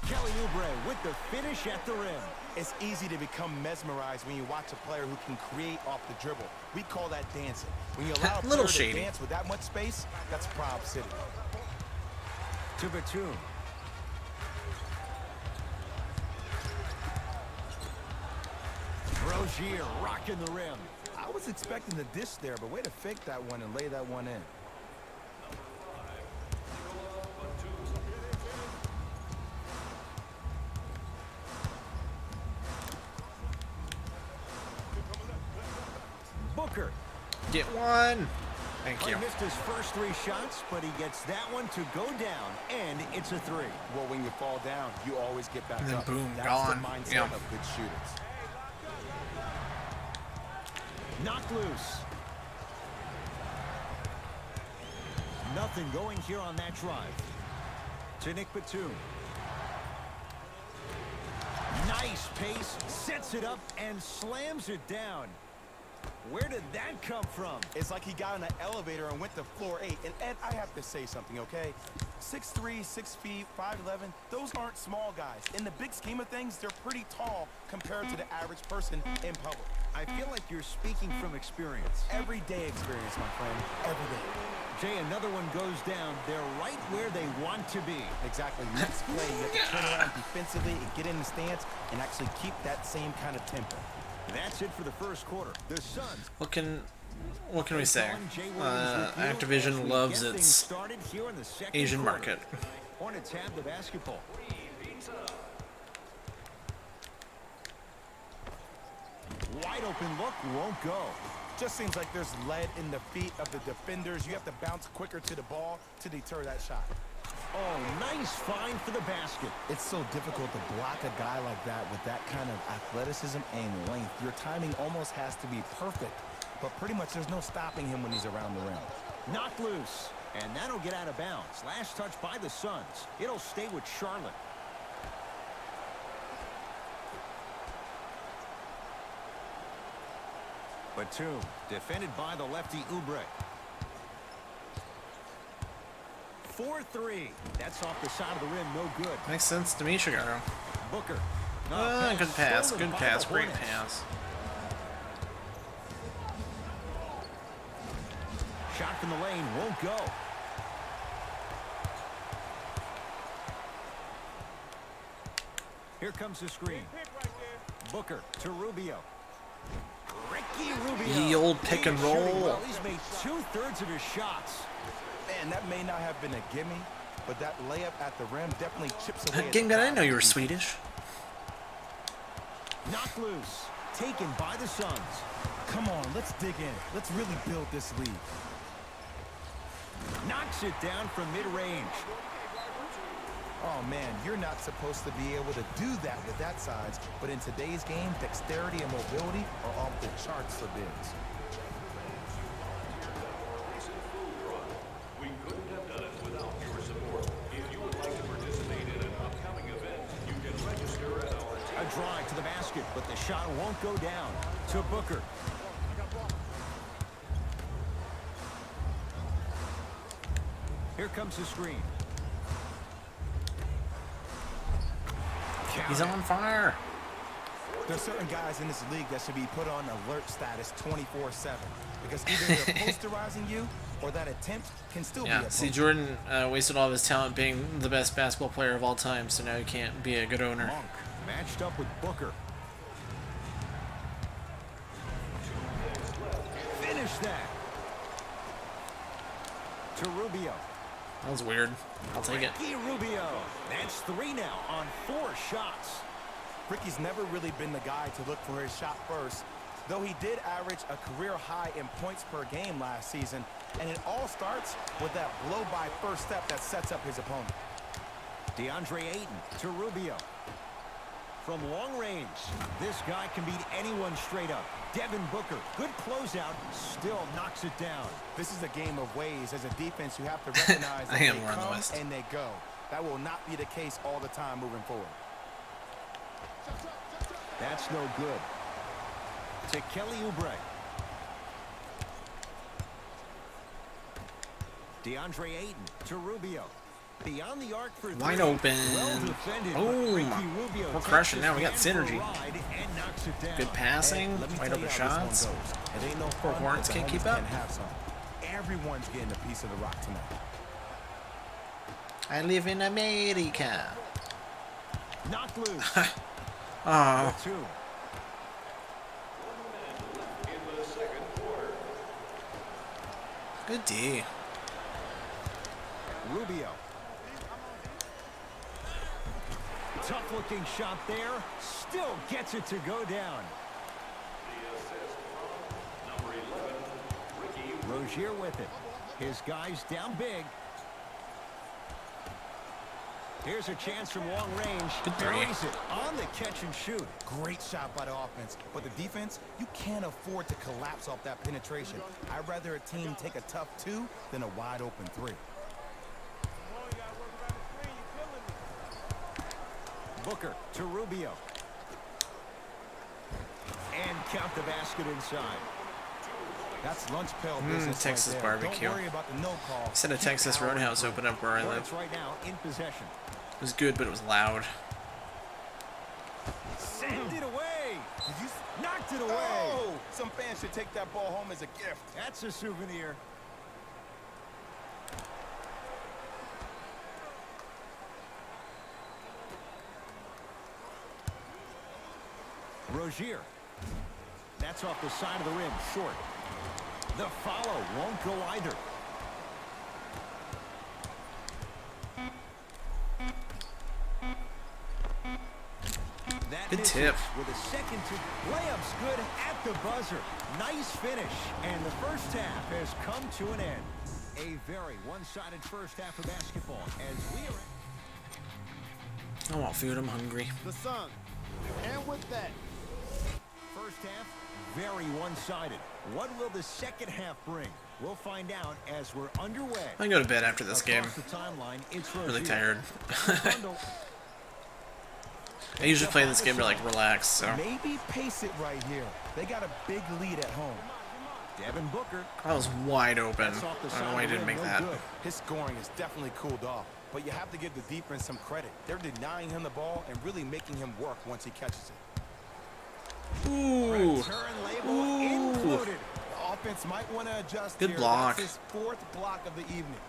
Kelly Oubre with the finish at the rim. It's easy to become mesmerized when you watch a player who can create off the dribble. We call that dancing. When you allow a Little player shady. to dance with that much space, that's Proud City. To Batum. Rozier rocking the rim. I was expecting the dish there, but way to fake that one and lay that one in. Booker. Get one. Thank you. He missed his first three shots, but he gets that one to go down, and it's a three. Well, when you fall down, you always get back And then up. boom, That's gone. the mindset Yeah. of good shooters. Knocked loose. Nothing going here on that drive. To Nick Batum. Nice pace, sets it up, and slams it down. Where did that come from? It's like he got in an elevator and went to floor 8. And Ed, I have to say something, okay? 6'3", 6 feet, 5'11", those aren't small guys. In the big scheme of things, they're pretty tall compared to the average person in public. I feel like you're speaking from experience. Everyday experience, my friend. Every day. Jay, another one goes down. They're right where they want to be. Exactly. Next play, you have to turn around defensively and get in the stance and actually keep that same kind of tempo. That's it for the first quarter. The Suns. What can we say? Activision loves its Asian market. Hornets have the basketball. Wide open look, won't go. Just seems like there's lead in the feet of the defenders. You have to bounce quicker to the ball to deter that shot. Oh, nice find for the basket. It's so difficult to block a guy like that with that kind of athleticism and length. Your timing almost has to be perfect, but pretty much there's no stopping him when he's around the rim. Knocked loose, and that'll get out of bounds. Last touch by the Suns. It'll stay with Charlotte. Batum, defended by the lefty Oubre. 4-3. That's off the side of the rim, no good. Makes sense to me, Chicago. Booker. Good pass, stolen good by pass, the great Hornets. pass. Shot from the lane won't go. Here comes the screen. Booker to Rubio. Ricky Rubio. Ye old pick and roll. Well, he's made 2/3 of his shots. Man, that may not have been a gimme, but that layup at the rim definitely chips away. Gang, I didn't know you were Swedish. Knocked loose. Taken by the Suns. Come on, let's dig in. Let's really build this lead. Knocks it down from mid-range. Oh man, you're not supposed to be able to do that with that size, but in today's game, dexterity and mobility are off the charts for bigs. We couldn't have done it without your support. If you would like to participate in an upcoming event, you can register at our A drive to the basket, but the shot won't go down. To Booker. Here comes the screen. He's on fire. There's certain guys in this league that should be put on alert status 24/7 because either they're posterizing you or that attempt can still be Yeah, a see, post. Jordan wasted all of his talent being the best basketball player of all time, so now he can't be a good owner. Monk matched up with Booker. Finish that. To Rubio. That was weird. I'll take it. Ricky Rubio. That's 3 now on 4 shots. Ricky's never really been the guy to look for his shot first, though he did average a career high in points per game last season, and it all starts with that blow-by first step that sets up his opponent. DeAndre Ayton to Rubio. From long range, this guy can beat anyone straight up. Devin Booker, good closeout, still knocks it down. This is a game of ways. As a defense, you have to recognize that I am they more on the come West. and they go. That will not be the case all the time moving forward. That's no good. To Kelly Oubre. DeAndre Ayton to Rubio. Beyond the arc for 3. Wide open. Well defended, but Oh, Ricky Rubio we're takes crushing this now. We got man for a synergy. ride and knocks it down. Good passing, Let me wide tell open you how this shots. one goes. It ain't no Poor fun, Hornets but the can't keep homies up. can have some. Everyone's getting a piece of the rock tonight. I live in America. Knocked loose. Oh, 2. good D. Rubio. Tough looking shot there. Still gets it to go down. Rozier with it. His guys down big. Here's a chance from long range. Good three. Buries it on the catch and shoot. Great shot by the offense, but the defense, you can't afford to collapse off that penetration. I'd rather a team take a tough 2 than a wide open 3. Booker to Rubio. And count the basket inside. That's lunch pail business. Texas right there. barbecue. Don't worry about the no call. Said a Keep Texas powering Roadhouse through. opened up where I Hornets live. right now in possession. It was good, but it was loud. Send it away. Did you Knocked it away. Oh! Some fans should take that ball home as a gift. That's a souvenir. Rozier. That's off the side of the rim, short. The follow won't go either. That Good misses tip. with a second to layup's good at the buzzer. Nice finish, and the first half has come to an end. A very one-sided first half of basketball as we are. I want food. I'm hungry. The Sun. And with that, First half, very one-sided. What will the second half bring? We'll find out as we're underway. I can go to bed after this game. Across the timeline, it's Really Rozier. tired. Bundle. I usually play this game to like relax. So Maybe pace it right here. They got a big lead at home. Devin Booker. That was wide open. That's off the I don't side know why he of the didn't rim, make no that. good. His scoring is definitely cooled off, but you have to give the defense some credit. They're denying him the ball and really making him work once he catches it. Ooh. Return label Ooh. included. The offense might want to adjust Good here. block. That's his 4th block of the evening.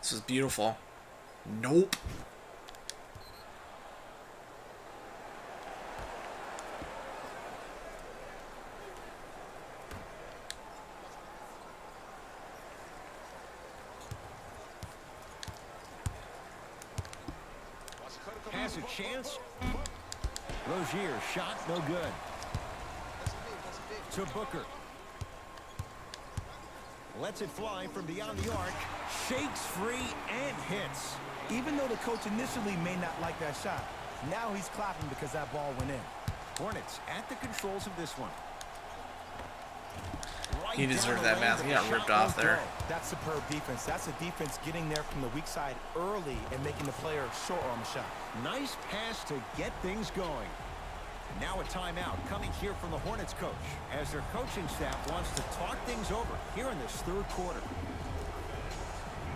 This is beautiful. Nope. Has a chance. Rozier, shot, no good. To Booker. Lets it fly from beyond the arc. Shakes free and hits. Even though the coach initially may not like that shot, now he's clapping because that ball went in. Hornets at the controls of this one. Right He deserved down that, the man. lane, He but got the ripped shot off won't there. go. That's superb defense. That's a defense getting there from the weak side early and making the player short on the shot. Nice pass to get things going. Now a timeout coming here from the Hornets coach as their coaching staff wants to talk things over here in this 3rd quarter.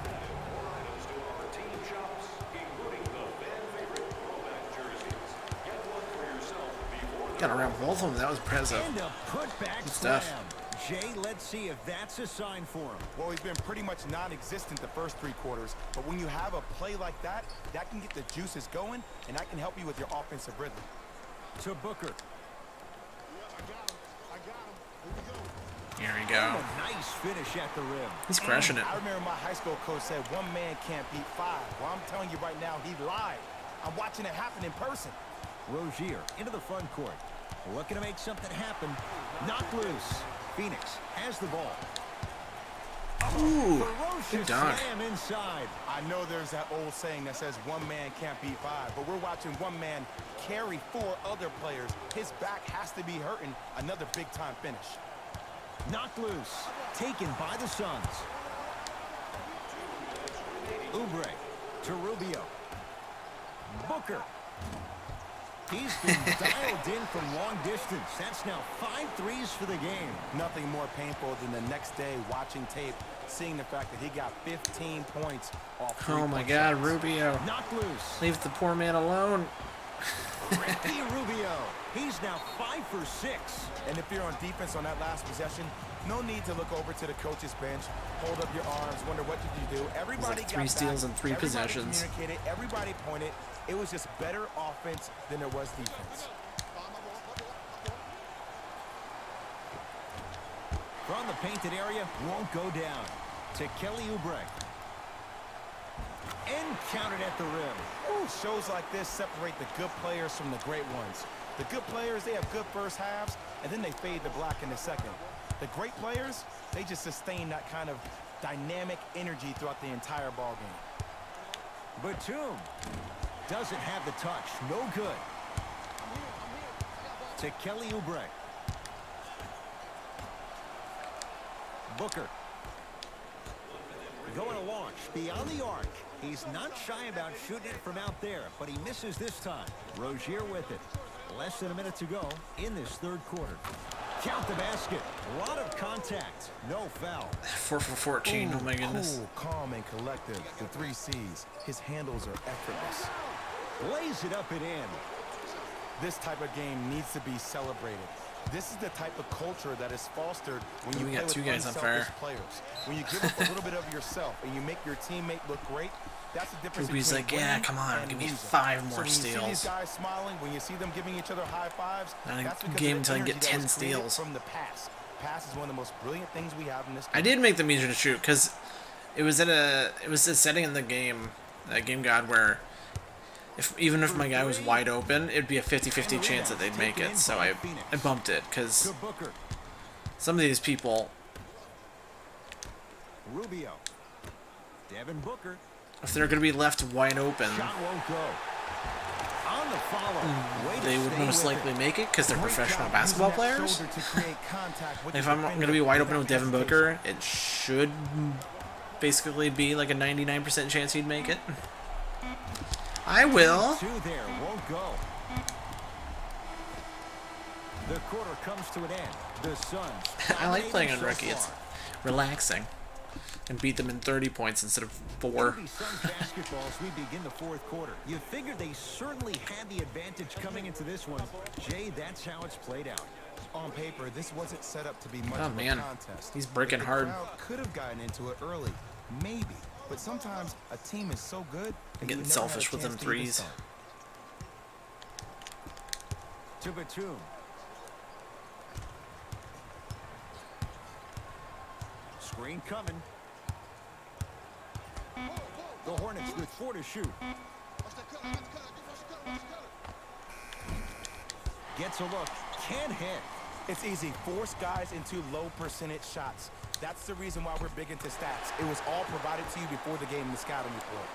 Items to our team shops, including the fan favorite throwback jerseys. Get one for yourself before Got around both of them. That was impressive. And a putback Good slam. stuff. Jay, let's see if that's a sign for him. Well, he's been pretty much non-existent the first 3 quarters, but when you have a play like that, that can get the juices going, and that can help you with your offensive rhythm. To Booker. Here we And go. a nice finish at the rim. He's crushing it. I remember my high school coach said one man can't beat 5. Well, I'm telling you right now, he lied. I'm watching it happen in person. Rozier into the front court. Looking to make something happen. Knocked loose. Phoenix has the ball. Ooh. Ferocious Good dunk. slam inside. I know there's that old saying that says one man can't beat 5, but we're watching one man carry 4 other players. His back has to be hurting. Another big-time finish. Knocked loose. Taken by the Suns. Oubre to Rubio. Booker. He's been dialed in from long distance. That's now 5 threes for the game. Nothing more painful than the next day watching tape, seeing the fact that he got 15 points off Oh my three-point God, shots. Rubio. Knocked loose. Leave the poor man alone. Ricky Rubio. He's now 5 for 6. And if you're on defense on that last possession, no need to look over to the coach's bench, hold up your arms, wonder what did you do. Everybody like 3 got steals back, in 3 everybody possessions. communicated, everybody pointed. It was just better offense than there was defense. From the painted area, won't go down. To Kelly Oubre. And counted at the rim. Ooh, shows like this separate the good players from the great ones. The good players, they have good first halves, and then they fade to black in the second. The great players, they just sustain that kind of dynamic energy throughout the entire ball game. Batum doesn't have the touch. No good. To Kelly Oubre. Booker. Going to launch beyond the arc. He's not shy about shooting it from out there, but he misses this time. Rozier with it. Less than a minute to go in this 3rd quarter. Count the basket. A lot of contact. No foul. 4 for 14. Oh my goodness. Cool, calm, and collective. The 3 C's. His handles are effortless. Lays it up and in. This type of game needs to be celebrated. This is the type of culture that is fostered when you We play got 2 with guys on unselfish fire. players. When you give up a little bit of yourself and you make your teammate look great, that's the difference Ruby's between like, yeah, winning come on, and give me losing. 5 So more when you see steals. these guys smiling, when you see them giving each other high fives, Not a that's because game of the until I get energy that 10 was created steals. from the pass. Pass is one of the most brilliant things we have in this game. I did make them easier to shoot because it was a setting in the game, Game God, where even if my guy was wide open, it'd be a 50-50 chance that they'd make it. So I bumped it because To Booker. some of these people, Rubio. Devin Booker. if they're going to be left wide open, Shot won't go. On the follow. Way to they would stay most with likely it. make it because they're Great professional job basketball using that players. shoulder to create contact with If the I'm going to defender be wide open without with Devin hesitation. Booker, it should basically be like a 99% chance he'd make it. I will. 2 there. Won't go. The quarter comes to an end. The Suns. I like playing on so rookie. It's far. relaxing. And beat them in 30 points instead of 4. It'll be Suns basketball as we begin the fourth quarter. You figured they certainly had the advantage coming into this one. Jay, that's how it's played out. On paper, this wasn't set up to be much Oh, of man. a contest. He's breaking The hard. crowd could have gotten into it early, maybe. But sometimes a team is so good that Getting you never selfish had a with them chance to even threes. start. To Batum. Screen coming. The Hornets with 4 to shoot. Gets a look. Can't hit. It's easy. Force guys into low percentage shots. That's the reason why we're big into stats. It was all provided to you before the game in the scouting report.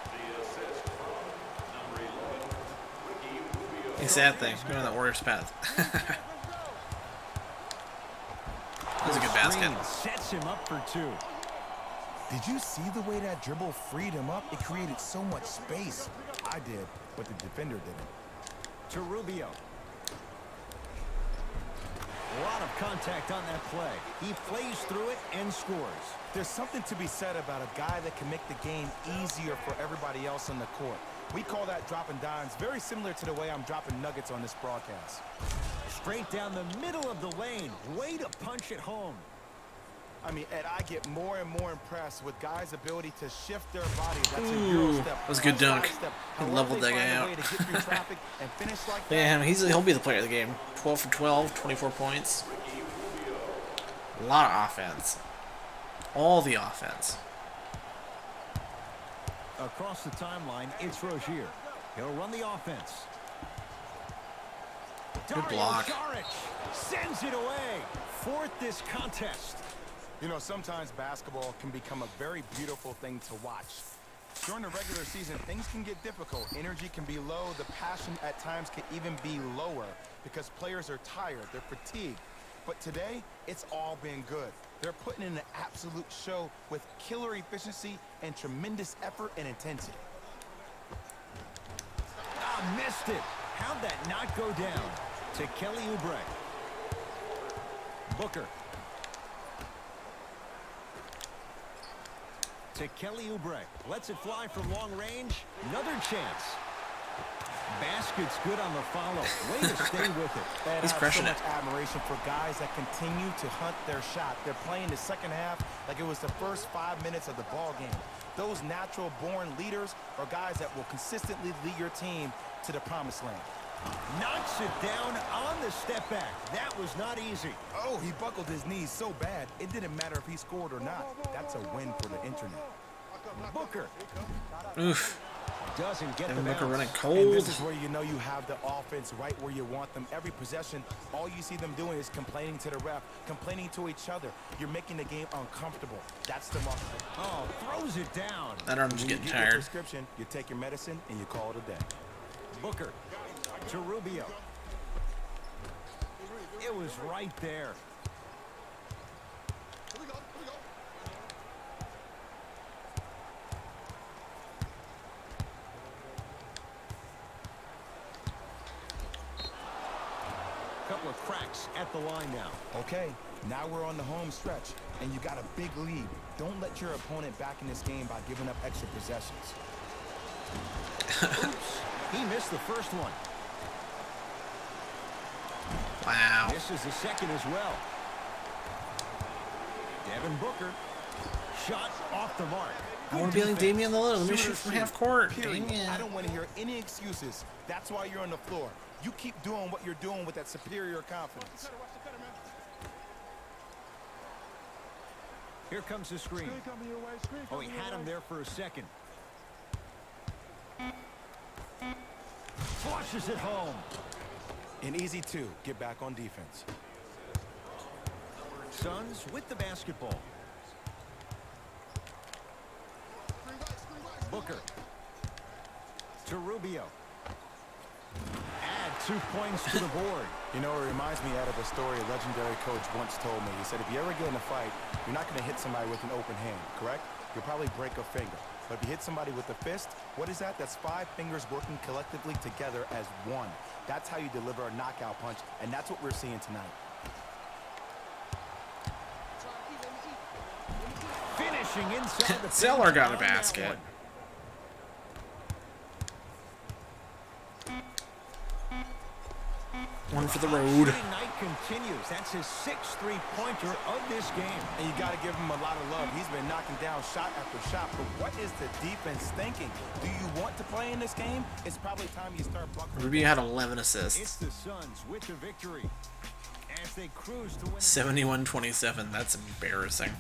The assist from number 11, Ricky Rubio. A sad thing. Going on that Warriors path. That was a good basket. Screen sets him up for 2. Did you see the way that dribble freed him up? It created so much space. I did, but the defender didn't. To Rubio. A lot of contact on that play. He plays through it and scores. There's something to be said about a guy that can make the game easier for everybody else on the court. We call that dropping dimes, very similar to the way I'm dropping nuggets on this broadcast. Straight down the middle of the lane. Way to punch it home. I mean, Ed, I get more and more impressed with guys' ability to shift their bodies. That's a Ooh, Euro step. that was a good dunk. Step. He However leveled they that guy find a out. way to get through traffic and finish like that. Yeah, he'll be the player of the game. 12 for 12, 24 points. A lot of offense. All the offense. Across the timeline, it's Rozier. He'll run the offense. Good block. Dario Saric sends it away. Fourth this contest. You know, sometimes basketball can become a very beautiful thing to watch. During the regular season, things can get difficult. Energy can be low. The passion at times can even be lower because players are tired. They're fatigued. But today, it's all been good. They're putting in an absolute show with killer efficiency and tremendous effort and intensity. Ah, missed it. How'd that not go down? To Kelly Oubre. Booker. To Kelly Oubre. Lets it fly from long range. Another chance. Basket's good on the follow. Way to stay with it. And He's I have crushing so it. much admiration for guys that continue to hunt their shot. They're playing the second half like it was the first 5 minutes of the ball game. Those natural-born leaders are guys that will consistently lead your team to the promised land. Knocks it down on the step back. That was not easy. Oh, he buckled his knees so bad, it didn't matter if he scored or not. That's a win for the internet. Booker Oof. doesn't get the Devin Booker bounce. running And cold. this is where you know you have the offense right where you want them. Every possession, all you see them doing is complaining to the ref, complaining to each other. You're making the game uncomfortable. That's the mark. Oh, throws it down. That arm's When you getting get your tired. prescription, you take your medicine, and you call it a day. Booker to Rubio. It was right there. Couple of cracks at the line now. Okay, now we're on the home stretch, and you got a big lead. Don't let your opponent back in this game by giving up extra possessions. Oops, he missed the first one. Wow. Misses the second as well. Devin Booker. Shot off the mark. I want to be like Damian Lillard. Let me shoot from half court. Period. Dang it. I don't want to hear any excuses. That's why you're on the floor. You keep doing what you're doing with that superior confidence. Here comes the screen. Oh, he had him there for a second. Flushes it home. An easy two. Get back on defense. Suns with the basketball. Booker. To Rubio. Add 2 points to the board. You know, it reminds me out of a story a legendary coach once told me. He said, if you ever get in a fight, you're not going to hit somebody with an open hand, correct? You'll probably break a finger. But if you hit somebody with a fist, what is that? That's 5 fingers working collectively together as one. That's how you deliver a knockout punch, and that's what we're seeing tonight. Finishing inside the Zeller got a on that basket. one. One for the road. Shooting night continues. That's his 6th three-pointer of this game. And you got to give him a lot of love. He's been knocking down shot after shot. But what is the defense thinking? Do you want to play in this game? It's probably time you start buckling. Ruby had 11 It's assists. the Suns with the victory as they cruise to win. 71-27. That's embarrassing.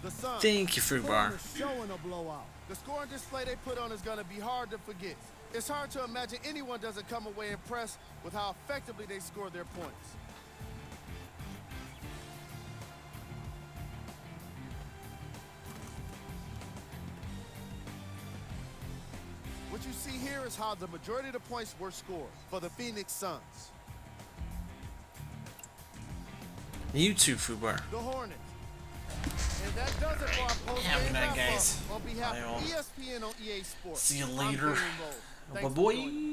The Suns Thank you, Fruit Bar. showing a blowout. The scoring display they put on is going to be hard to forget. It's hard to imagine anyone doesn't come away impressed with how effectively they score their points. What you see here is how the majority of the points were scored for the Phoenix Suns. You too, Fruit Bar. The Hornets. And that does it for our post Have a game good night, wrap-up. guys. On behalf Bye, all. of ESPN on EA Sports. See you I'm later. Gary Rose. Thanks for Bye-bye. joining.